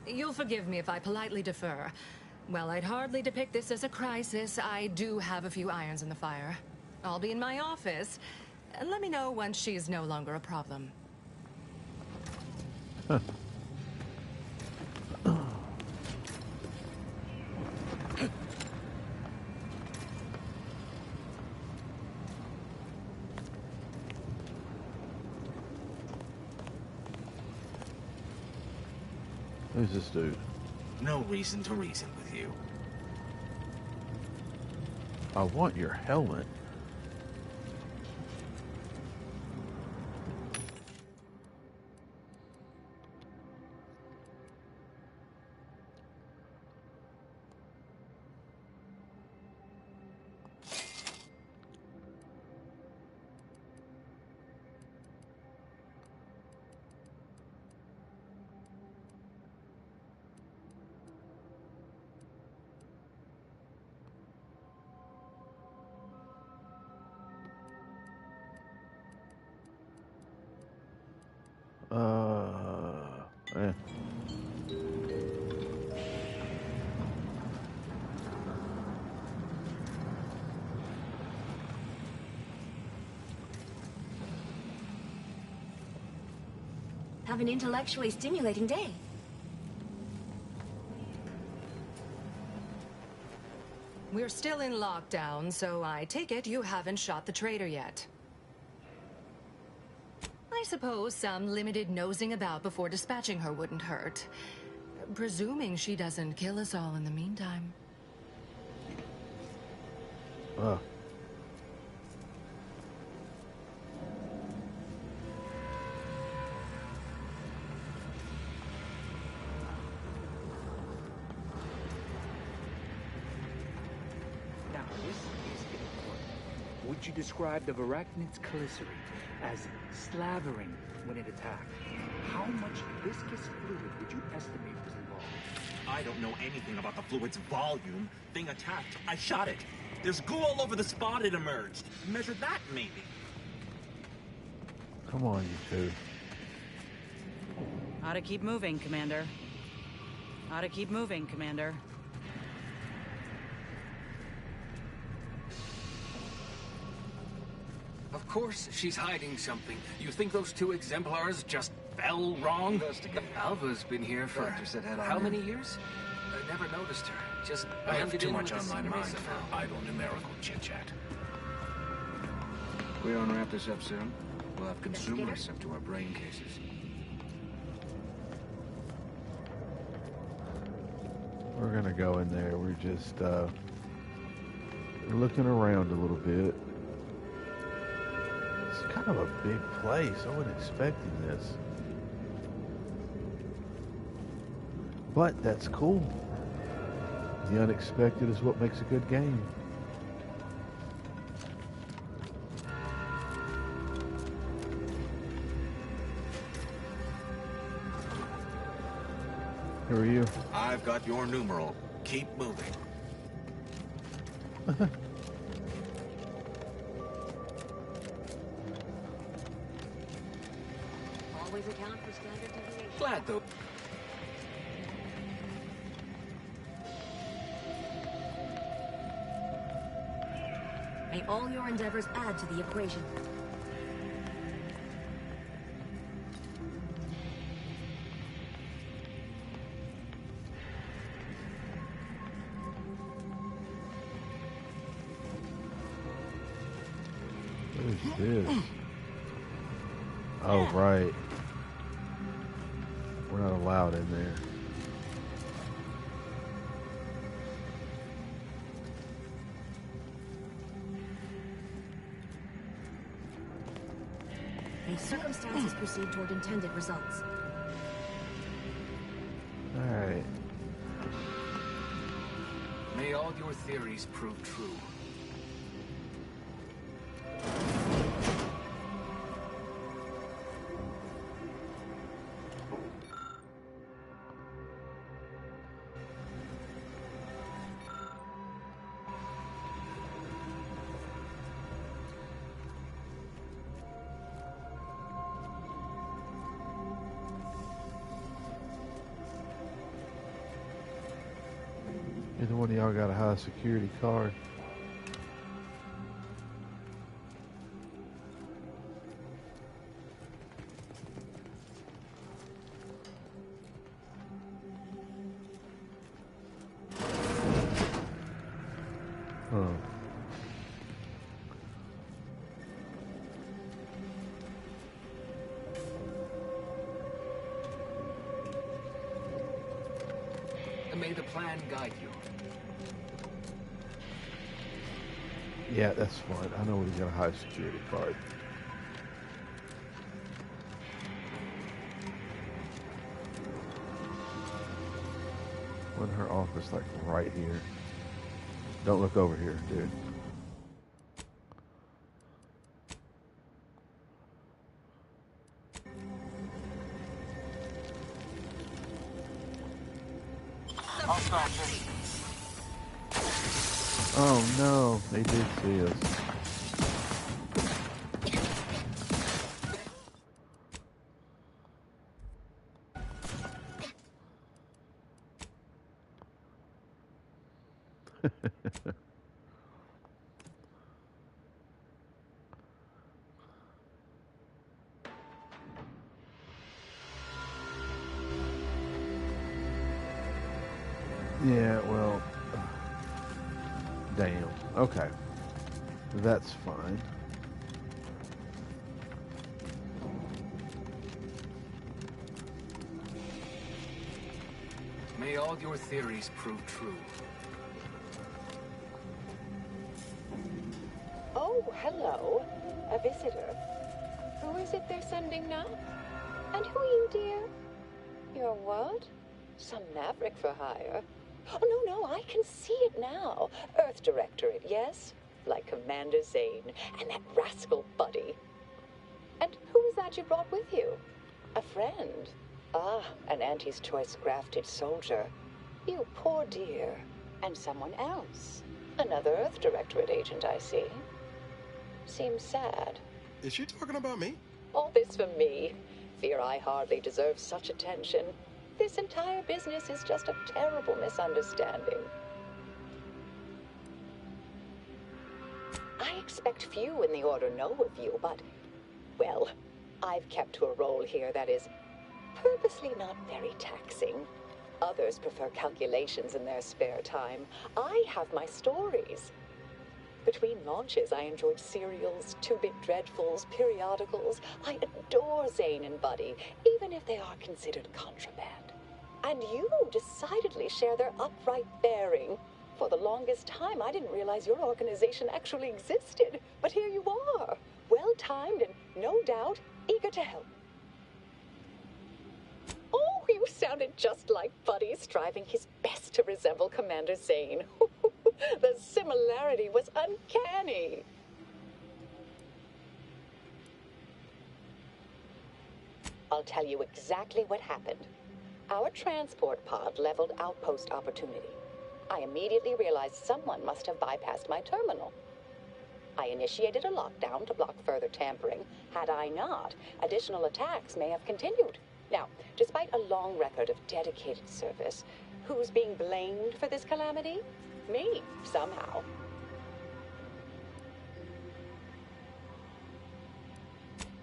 You'll forgive me if I politely defer. Well, I'd hardly depict this as a crisis. I do have a few irons in the fire. I'll be in my office. Let me know once she's no longer a problem. Huh. Who's this dude? No reason to reason with you. I want your helmet. Eh. Have an intellectually stimulating day. We're still in lockdown, so I take it you haven't shot the traitor yet. I suppose some limited nosing about before dispatching her wouldn't hurt. Presuming she doesn't kill us all in the meantime. Now, this is important. Would you describe the Varachnid's Calicity as slavering when it attacked? How much viscous fluid would you estimate was involved? I don't know anything about the fluid's volume. Thing attacked. I shot it. There's goo all over the spot it emerged. Measure that, maybe. Come on, you two. Ought to keep moving, Commander. Ought to keep moving, Commander. Of course she's hiding something. You think those two exemplars just fell wrong? Alva's been here for how many years? I never noticed her. Just I have too much with on the my scenery mind somehow. for idle numerical chit-chat. We don't wrap this up soon. We'll have consumers up to our brain cases. We're gonna go in there. We're just looking around a little bit. It's kind of a big place. I wasn't expecting this. But that's cool. The unexpected is what makes a good game. Who are you? I've got your numeral. Keep moving. Always account for standard deviation. Glad though. May all your endeavors add to the equation. What is this? Oh, right. We're not allowed in there. May circumstances proceed toward intended results. Alright. May all your theories prove true. Either one of y'all got a high security card. Huh. And may the plan guide you. Yeah, that's fine. I know he's got a high security card. Wasn't her office like right here? Don't look over here, dude. Oh no, they did see us. Yeah, well, damn. Okay. That's fine. May all your theories prove true. Oh, hello. A visitor. Who is it they're sending now? And who are you, dear? You're what? Some maverick for hire? Oh, no, I can see it now. Earth Directorate, yes? Like Commander Zane and that rascal Buddy. And who is that you brought with you? A friend? Ah, an Auntie's choice grafted soldier. You poor dear. And someone else. Another Earth Directorate agent, I see. Seems sad. Is she talking about me? All this for me. Fear I hardly deserve such attention. This entire business is just a terrible misunderstanding. I expect few in the Order know of you, but, well, I've kept to a role here that is purposely not very taxing. Others prefer calculations in their spare time. I have my stories. Between launches, I enjoyed serials, two-bit dreadfuls, periodicals. I adore Zane and Buddy, even if they are considered contraband. And you decidedly share their upright bearing. For the longest time, I didn't realize your organization actually existed. But here you are, well-timed and, no doubt, eager to help. Oh, you sounded just like Buddy, striving his best to resemble Commander Zane. The similarity was uncanny. I'll tell you exactly what happened. Our transport pod leveled outpost opportunity. I immediately realized someone must have bypassed my terminal. I initiated a lockdown to block further tampering. Had I not, additional attacks may have continued. Now, despite a long record of dedicated service, who's being blamed for this calamity? Me, somehow.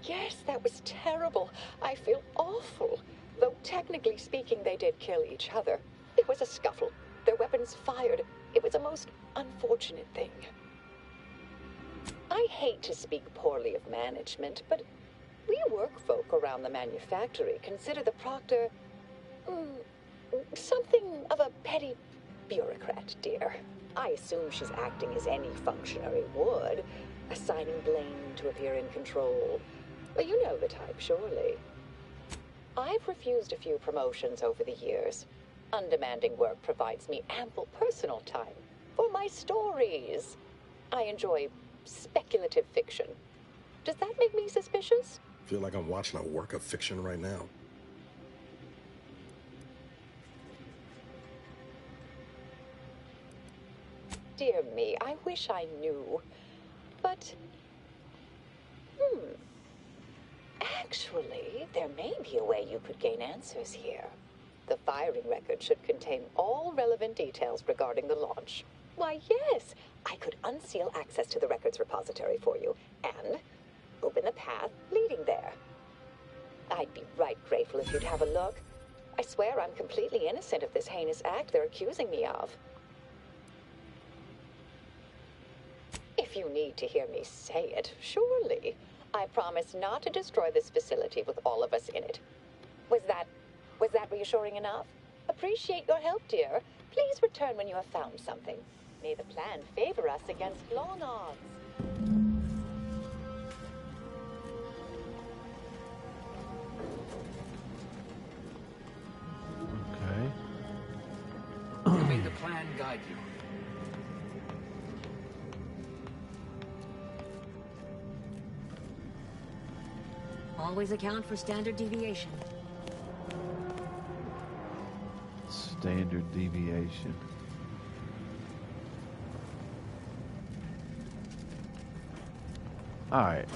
Yes, that was terrible. I feel awful. Though technically speaking, they did kill each other. It was a scuffle. Their weapons fired. It was a most unfortunate thing. I hate to speak poorly of management, but we workfolk around the manufactory consider the Proctor something of a petty bureaucrat, dear. I assume she's acting as any functionary would, assigning blame to appear in control. But you know the type, surely. I've refused a few promotions over the years. Undemanding work provides me ample personal time for my stories. I enjoy speculative fiction. Does that make me suspicious? Feel like I'm watching a work of fiction right now. Dear me, I wish I knew. But, actually, there may be a way you could gain answers here. The firing record should contain all relevant details regarding the launch. Why, yes, I could unseal access to the records repository for you and open the path leading there. I'd be right grateful if you'd have a look. I swear I'm completely innocent of this heinous act they're accusing me of. If you need to hear me say it, surely. I promise not to destroy this facility with all of us in it. Was that reassuring enough? Appreciate your help, dear. Please return when you have found something. May the plan favor us against long odds. Okay. May the plan guide you. Always account for standard deviation. Standard deviation. All right.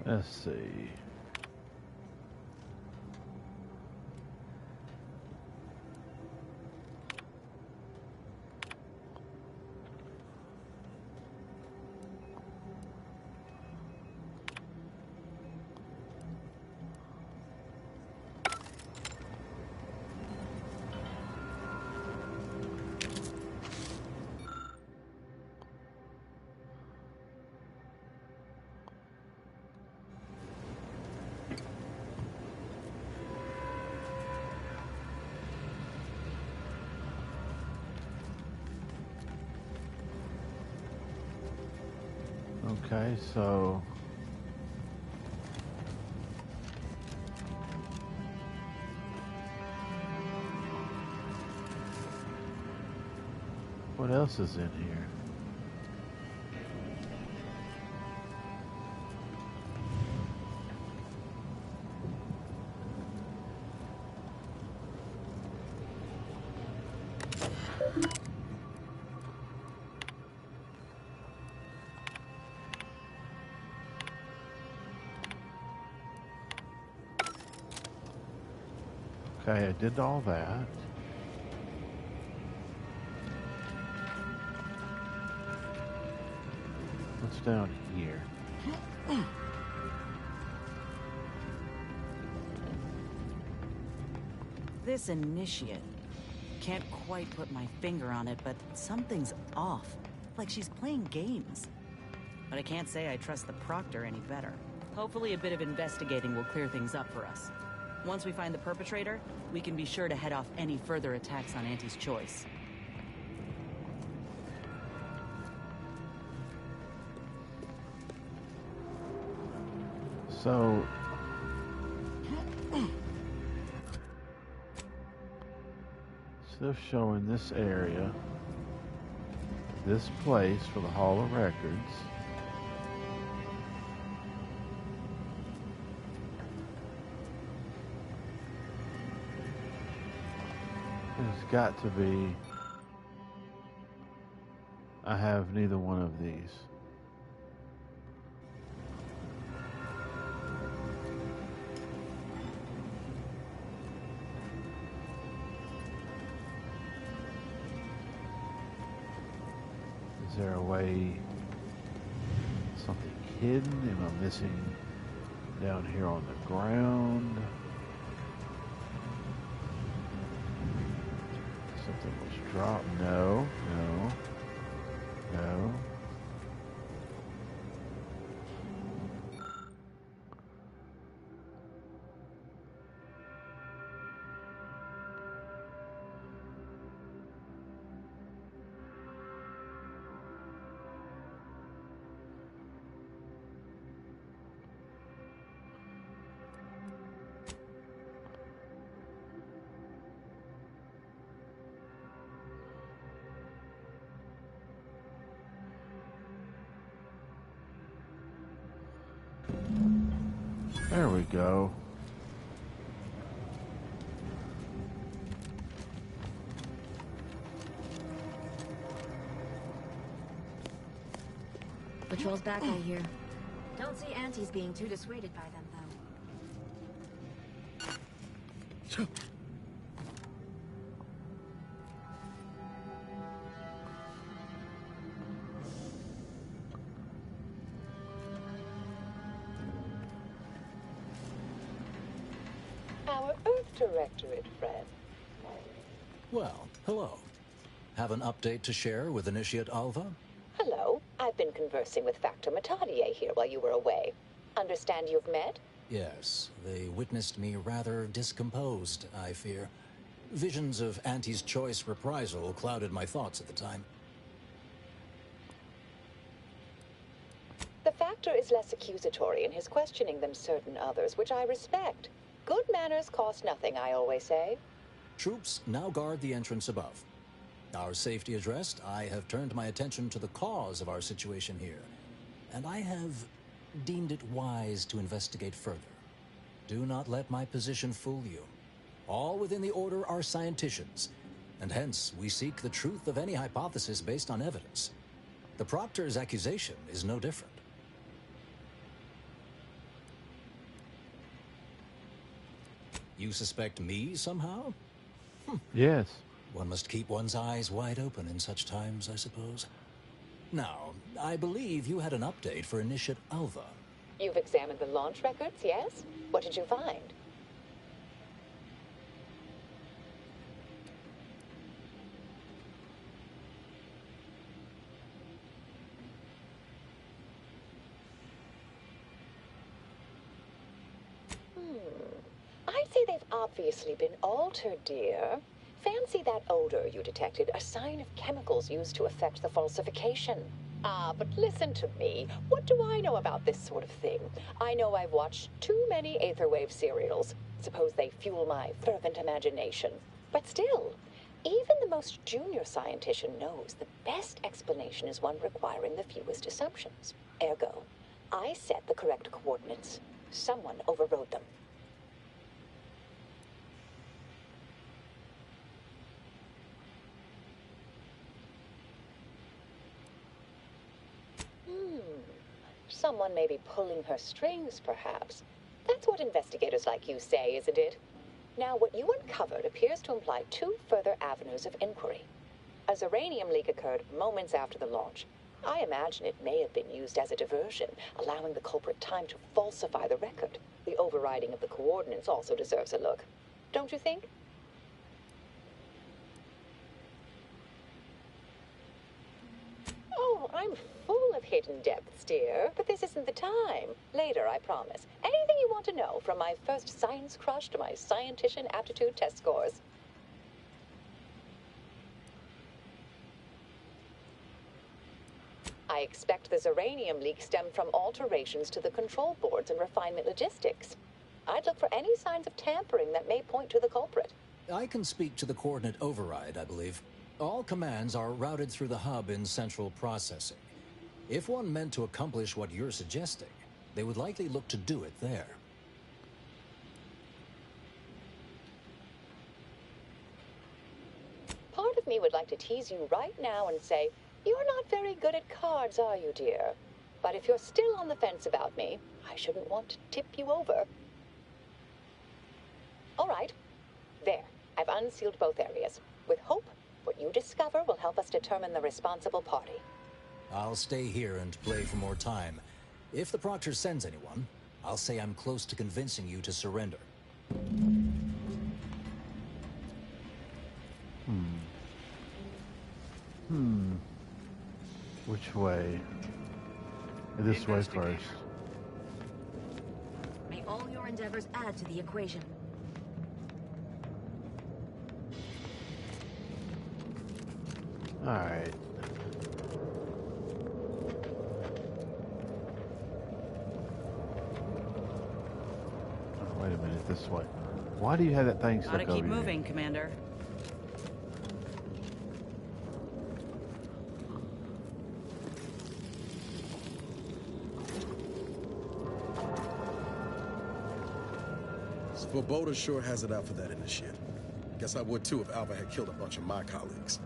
Let's see. Okay, so what else is in here? Okay, I did all that. What's down here? This initiate. Can't quite put my finger on it, but something's off. Like she's playing games. But I can't say I trust the Proctor any better. Hopefully a bit of investigating will clear things up for us. Once we find the perpetrator, we can be sure to head off any further attacks on Auntie's Choice. So they're showing this area, this place for the Hall of Records. There's got to be. I have neither one of these. Is there a way? Something hidden? Am I missing down here on the ground? Something was dropped. No, no, no. There we go. Patrol's back, I hear. Don't see Auntie's being too dissuaded by them, though. Our Earth Directorate friend. Well, hello. Have an update to share with Initiate Alva? Hello. I've been conversing with Factor Matadier here while you were away. Understand you've met? Yes, they witnessed me rather discomposed, I fear. Visions of Auntie's Choice reprisal clouded my thoughts at the time. The Factor is less accusatory in his questioning than certain others, which I respect. Good manners cost nothing, I always say. Troops now guard the entrance above. Our safety addressed, I have turned my attention to the cause of our situation here, and I have deemed it wise to investigate further. Do not let my position fool you. All within the Order are scienticians, and hence we seek the truth of any hypothesis based on evidence. The Proctor's accusation is no different. You suspect me somehow? Yes. One must keep one's eyes wide open in such times, I suppose. Now, I believe you had an update for Initiate Alva. You've examined the launch records, yes? What did you find? I'd say they've obviously been altered, dear. Fancy that odor you detected, a sign of chemicals used to effect the falsification. But listen to me. What do I know about this sort of thing? I know I've watched too many Aetherwave serials. Suppose they fuel my fervent imagination. But still, even the most junior scientist knows the best explanation is one requiring the fewest assumptions. Ergo, I set the correct coordinates. Someone overrode them. Someone may be pulling her strings, perhaps. That's what investigators like you say, isn't it? Now, what you uncovered appears to imply two further avenues of inquiry. A Zeranium leak occurred moments after the launch. I imagine it may have been used as a diversion, allowing the culprit time to falsify the record. The overriding of the coordinates also deserves a look. Don't you think? Oh, I'm full of hidden depths, dear, but this isn't the time. Later, I promise. Anything you want to know, from my first science crush to my scientician aptitude test scores. I expect the Zeranium leak stemmed from alterations to the control boards and refinement logistics. I'd look for any signs of tampering that may point to the culprit. I can speak to the coordinate override, I believe. All commands are routed through the hub in central processing. If one meant to accomplish what you're suggesting, they would likely look to do it there. Part of me would like to tease you right now and say, you're not very good at cards, are you, dear? But if you're still on the fence about me, I shouldn't want to tip you over. All right. There. I've unsealed both areas. With hope, what you discover will help us determine the responsible party. I'll stay here and play for more time. If the Proctor sends anyone, I'll say I'm close to convincing you to surrender. Which way? This way first. May all your endeavors add to the equation. All right. Oh, wait a minute, this way. Why do you have that thing stuck over Gotta keep here? moving, Commander. Svoboda sure has it out for that initiate. Guess I would too if Alva had killed a bunch of my colleagues.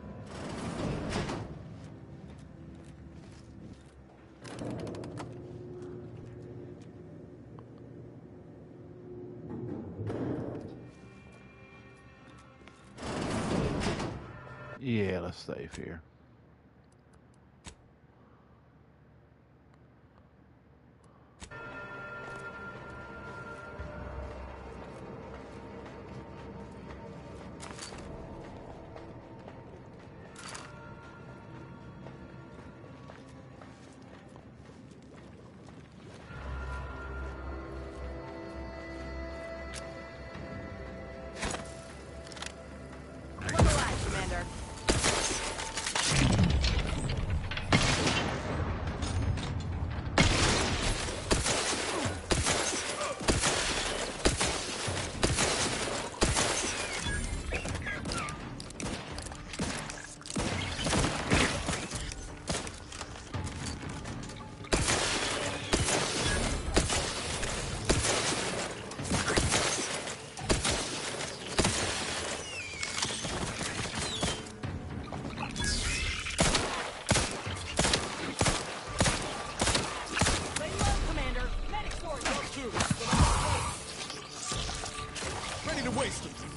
Yeah, let's save here.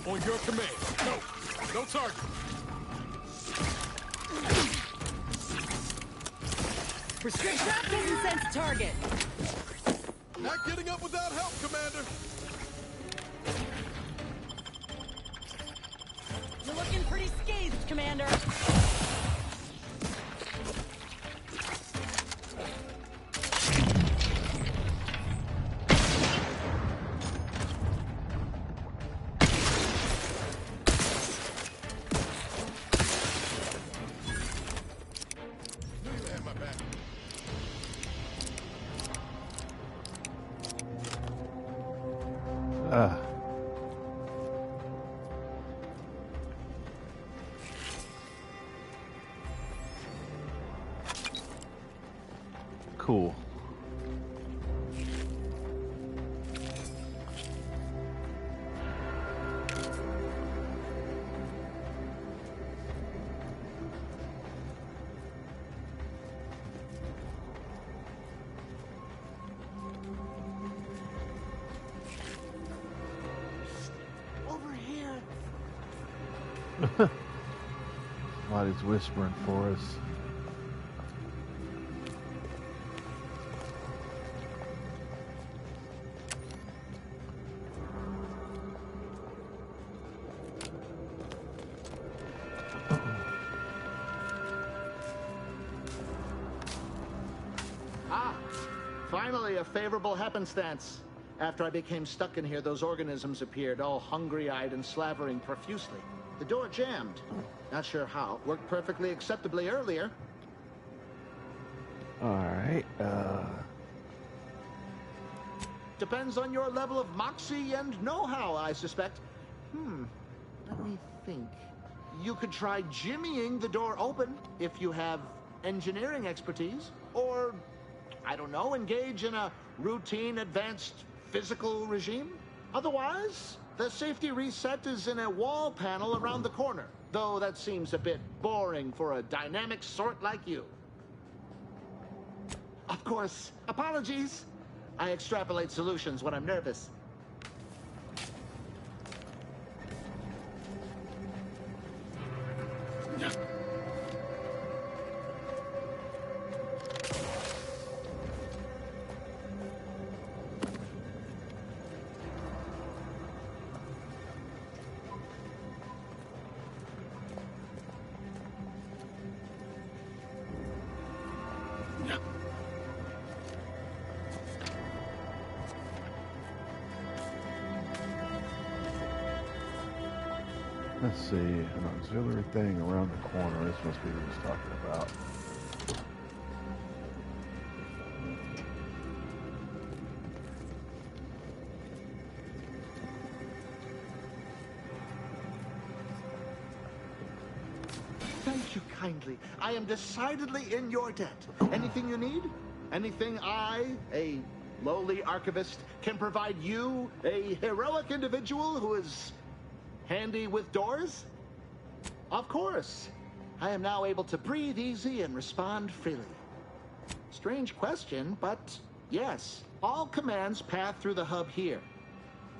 On your command. No. No target. Prescription trap doesn't sense target. Not getting up without help, Commander. You're looking pretty scathed, Commander. You have my back. Cool. Over here. Somebody's whispering for us. Finally, a favorable happenstance. After I became stuck in here, those organisms appeared, all hungry-eyed and slavering profusely. The door jammed. Not sure how. Worked perfectly acceptably earlier. Alright, Depends on your level of moxie and know-how, I suspect. Let me think. You could try jimmying the door open if you have engineering expertise. Or, I don't know, engage in a routine advanced physical regime. Otherwise, the safety reset is in a wall panel around the corner. Though that seems a bit boring for a dynamic sort like you. Of course, apologies. I extrapolate solutions when I'm nervous. let's see, an auxiliary thing around the corner. This must be what he's talking about. Thank you kindly. I am decidedly in your debt. Anything you need? Anything I, a lowly archivist, can provide you, a heroic individual who is handy with doors? Of course. I am now able to breathe easy and respond freely. Strange question, but yes. All commands pass through the hub here.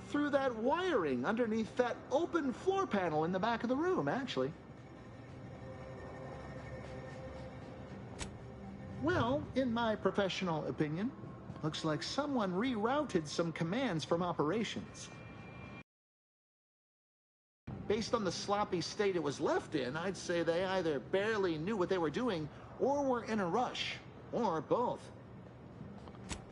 Through that wiring underneath that open floor panel in the back of the room, actually. Well, in my professional opinion, looks like someone rerouted some commands from operations. Based on the sloppy state it was left in, I'd say they either barely knew what they were doing or were in a rush, or both.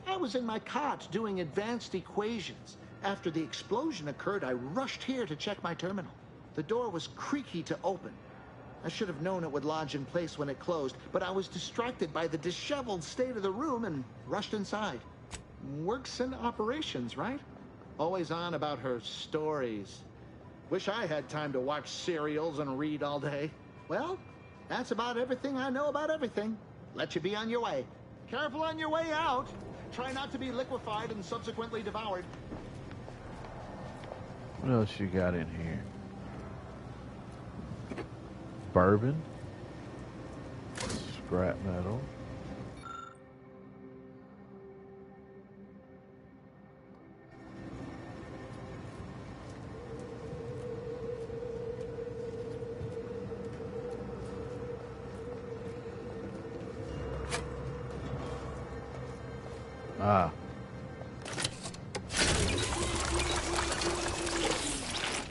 I was in my cot doing advanced equations. After the explosion occurred, I rushed here to check my terminal. The door was creaky to open. I should have known it would lodge in place when it closed, but I was distracted by the disheveled state of the room and rushed inside. Works in operations, right? Always on about her stories. Wish I had time to watch serials and read all day. Well, that's about everything I know about everything. Let you be on your way. Careful on your way out. Try not to be liquefied and subsequently devoured. What else you got in here? Bourbon, scrap metal,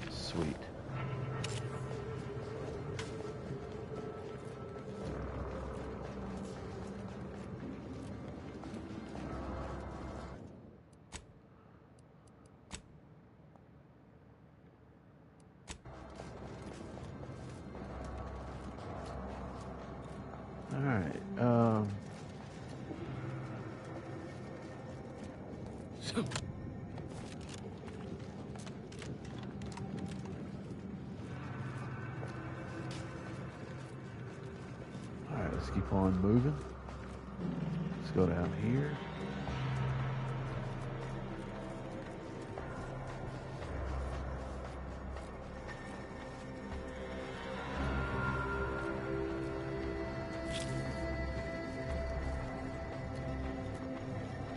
sweet. All right. keep on moving. Let's go down here.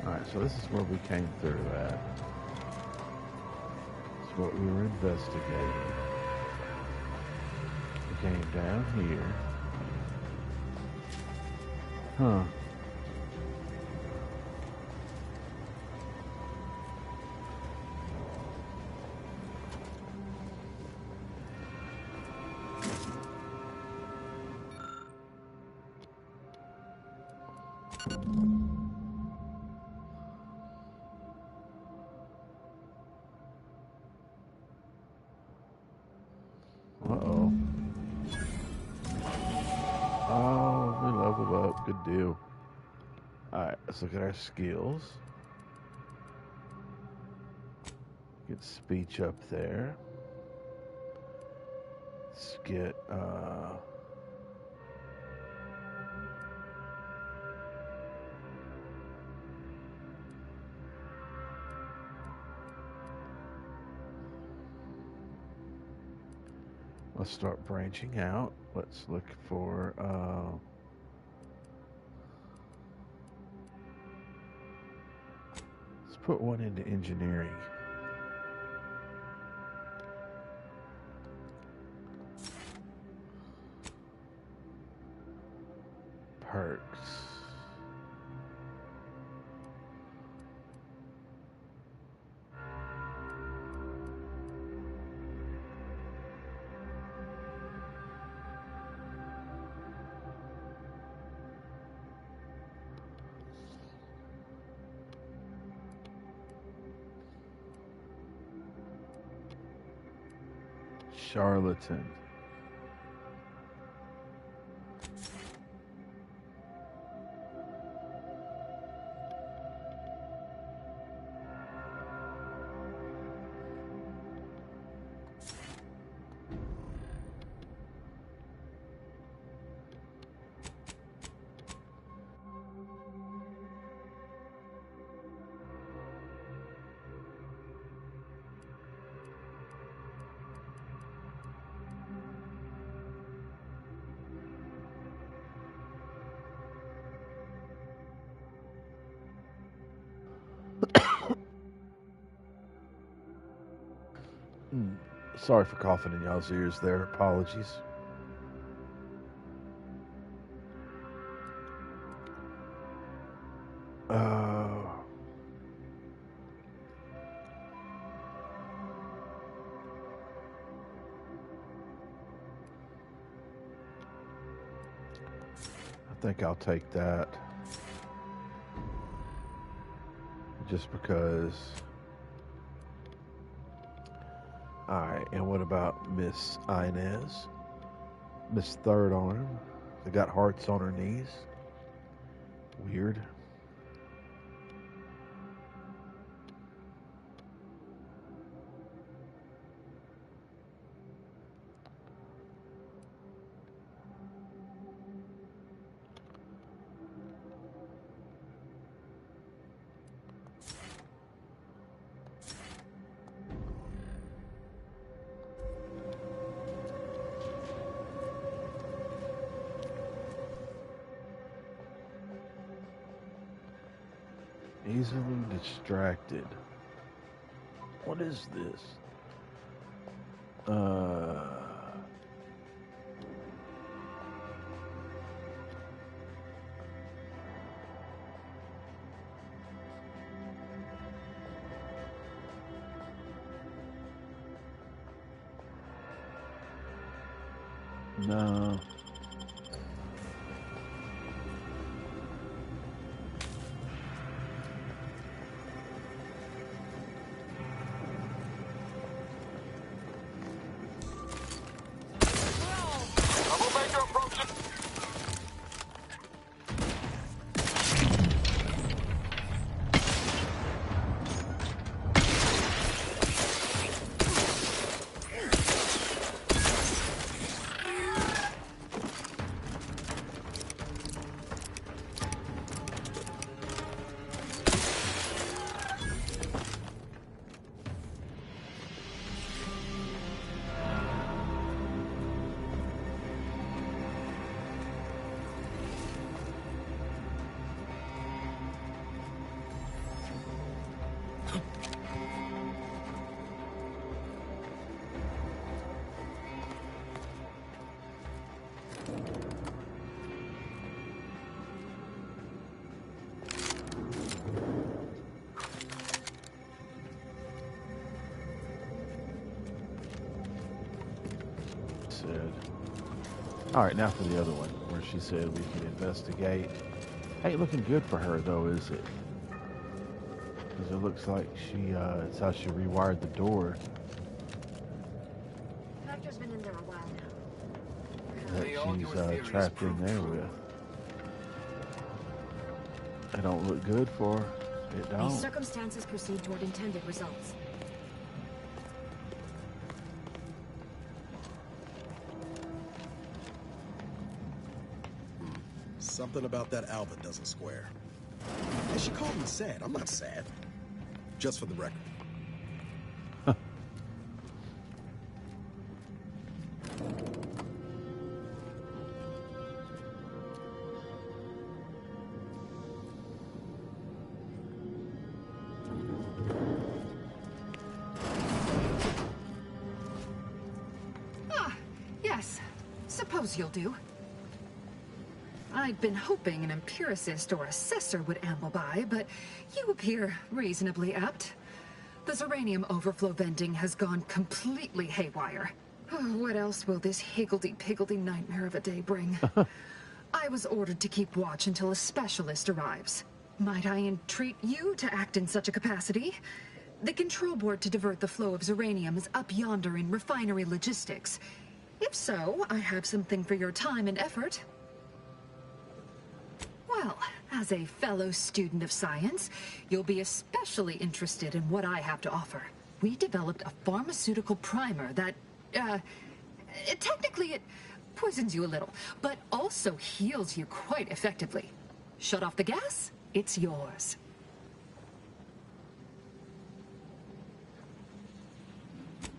Alright, so this is where we came through at. It's what we were investigating. We came down here. Huh. Uh-oh. Oh, we leveled up. Good deal. Alright, let's look at our skills. Get speech up there. Let's get, let's start branching out. Let's look for, let's put one into engineering. Perks. Charlatan. Sorry for coughing in y'all's ears there. Apologies. I think I'll take that. Just because. Alright, and what about Miss Inez? Miss Third Arm. They got hearts on her knees. Weird. Easily distracted. What is this? No. said. All right, now for the other one, where she said we could investigate. Ain't looking good for her, though, is it? Because it looks like it's how she rewired the door. Vector's been in there a while now. That she's trapped in there with. It don't look good for her. It don't. These circumstances proceed toward intended results. Something about that Alva doesn't square. And she called me sad. I'm not sad. Just for the record. Yes. Suppose you'll do. I'd been hoping an empiricist or assessor would amble by, but you appear reasonably apt. The Zeranium overflow vending has gone completely haywire. What else will this higgledy-piggledy nightmare of a day bring? I was ordered to keep watch until a specialist arrives. Might I entreat you to act in such a capacity? The control board to divert the flow of Zeranium is up yonder in refinery logistics. If so, I have something for your time and effort. Well, as a fellow student of science, you'll be especially interested in what I have to offer. We developed a pharmaceutical primer that, technically it poisons you a little, but also heals you quite effectively. Shut off the gas, it's yours.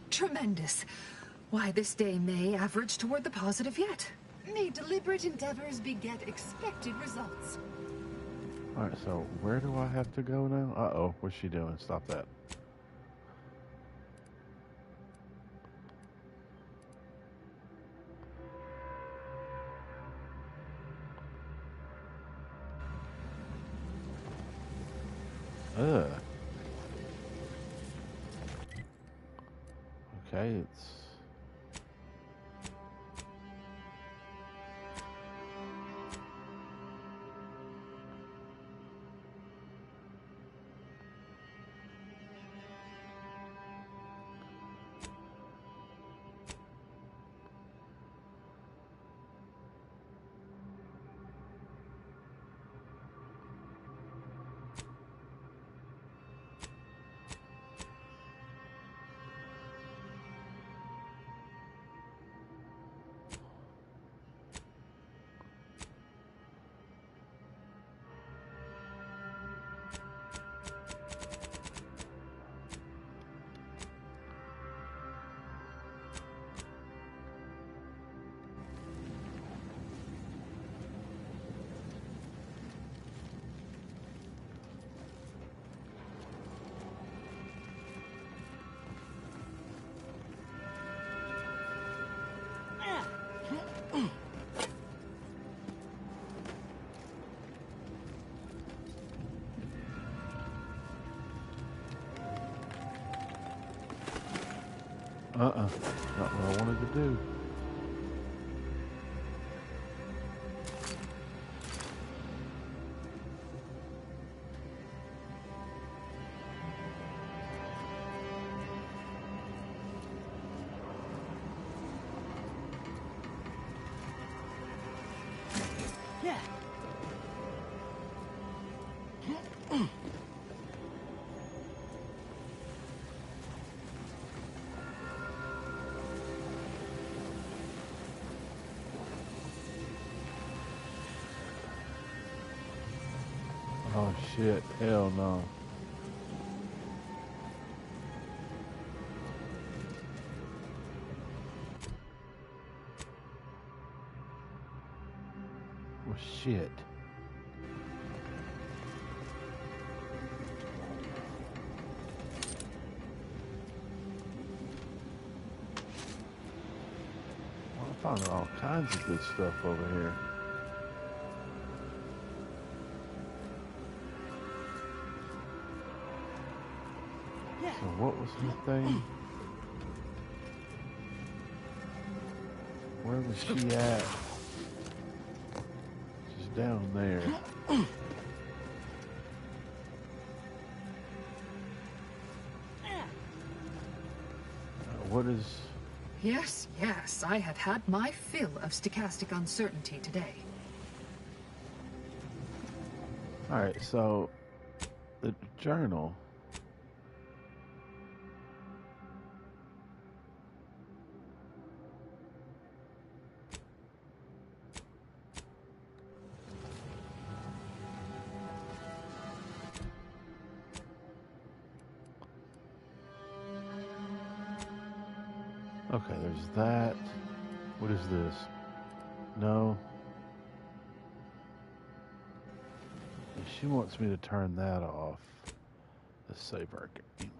Tremendous. Why, this day may average toward the positive yet. May deliberate endeavors beget expected results. All right, so where do I have to go now? Uh-oh, what's she doing? Stop that. Ugh. Okay, it's... Not what I wanted to do. Yeah. Oh shit, hell no. Well shit. Well, I'm finding all kinds of good stuff over here. So what was the thing? Where was she at? She's down there. What is... Yes, yes, I have had my fill of stochastic uncertainty today. Alright, so... the journal... Okay, there's that. What is this? No. She wants me to turn that off. Let's save our game.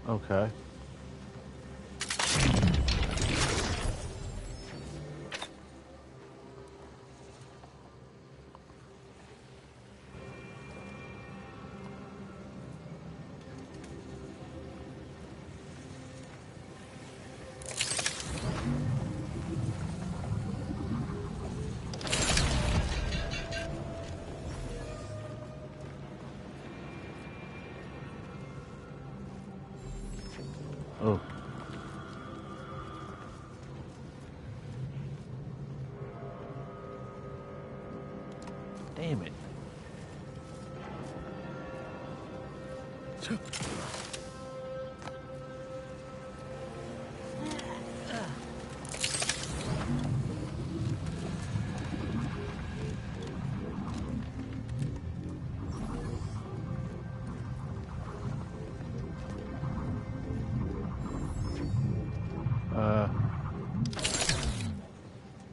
Okay. Oh. Damn it.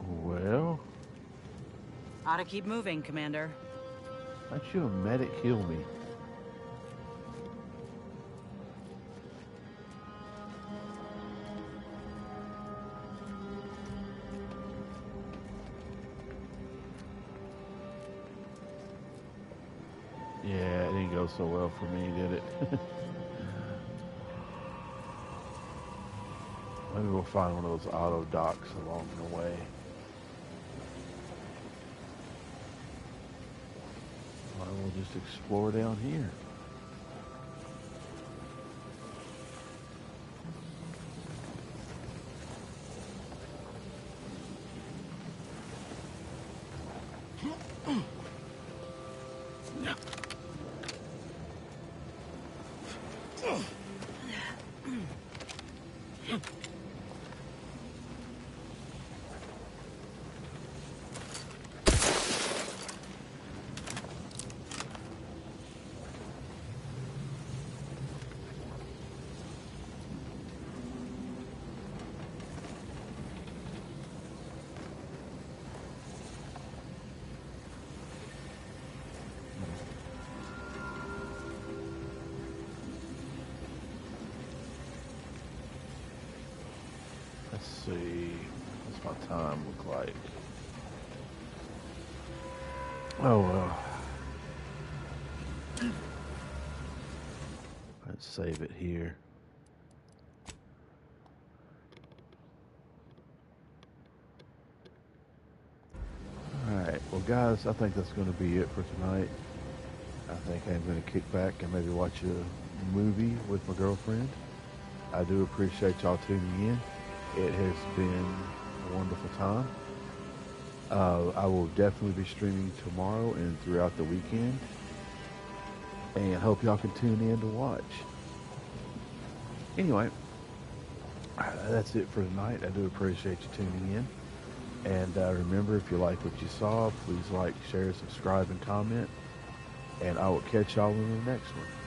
Well, Ought to keep moving, Commander. why don't you a medic heal me? Yeah, it didn't go so well for me, did it? Maybe we'll find one of those auto docks along the way. Or we'll just explore down here. Let's see. What's my time look like? Oh well. Let's save it here. Alright, well guys, I think that's going to be it for tonight. I think I'm going to kick back and maybe watch a movie with my girlfriend. I do appreciate y'all tuning in. It has been a wonderful time. I will definitely be streaming tomorrow and throughout the weekend. and hope y'all can tune in to watch. Anyway, that's it for tonight. I do appreciate you tuning in. And remember, if you like what you saw, please like, share, subscribe, and comment. And I will catch y'all in the next one.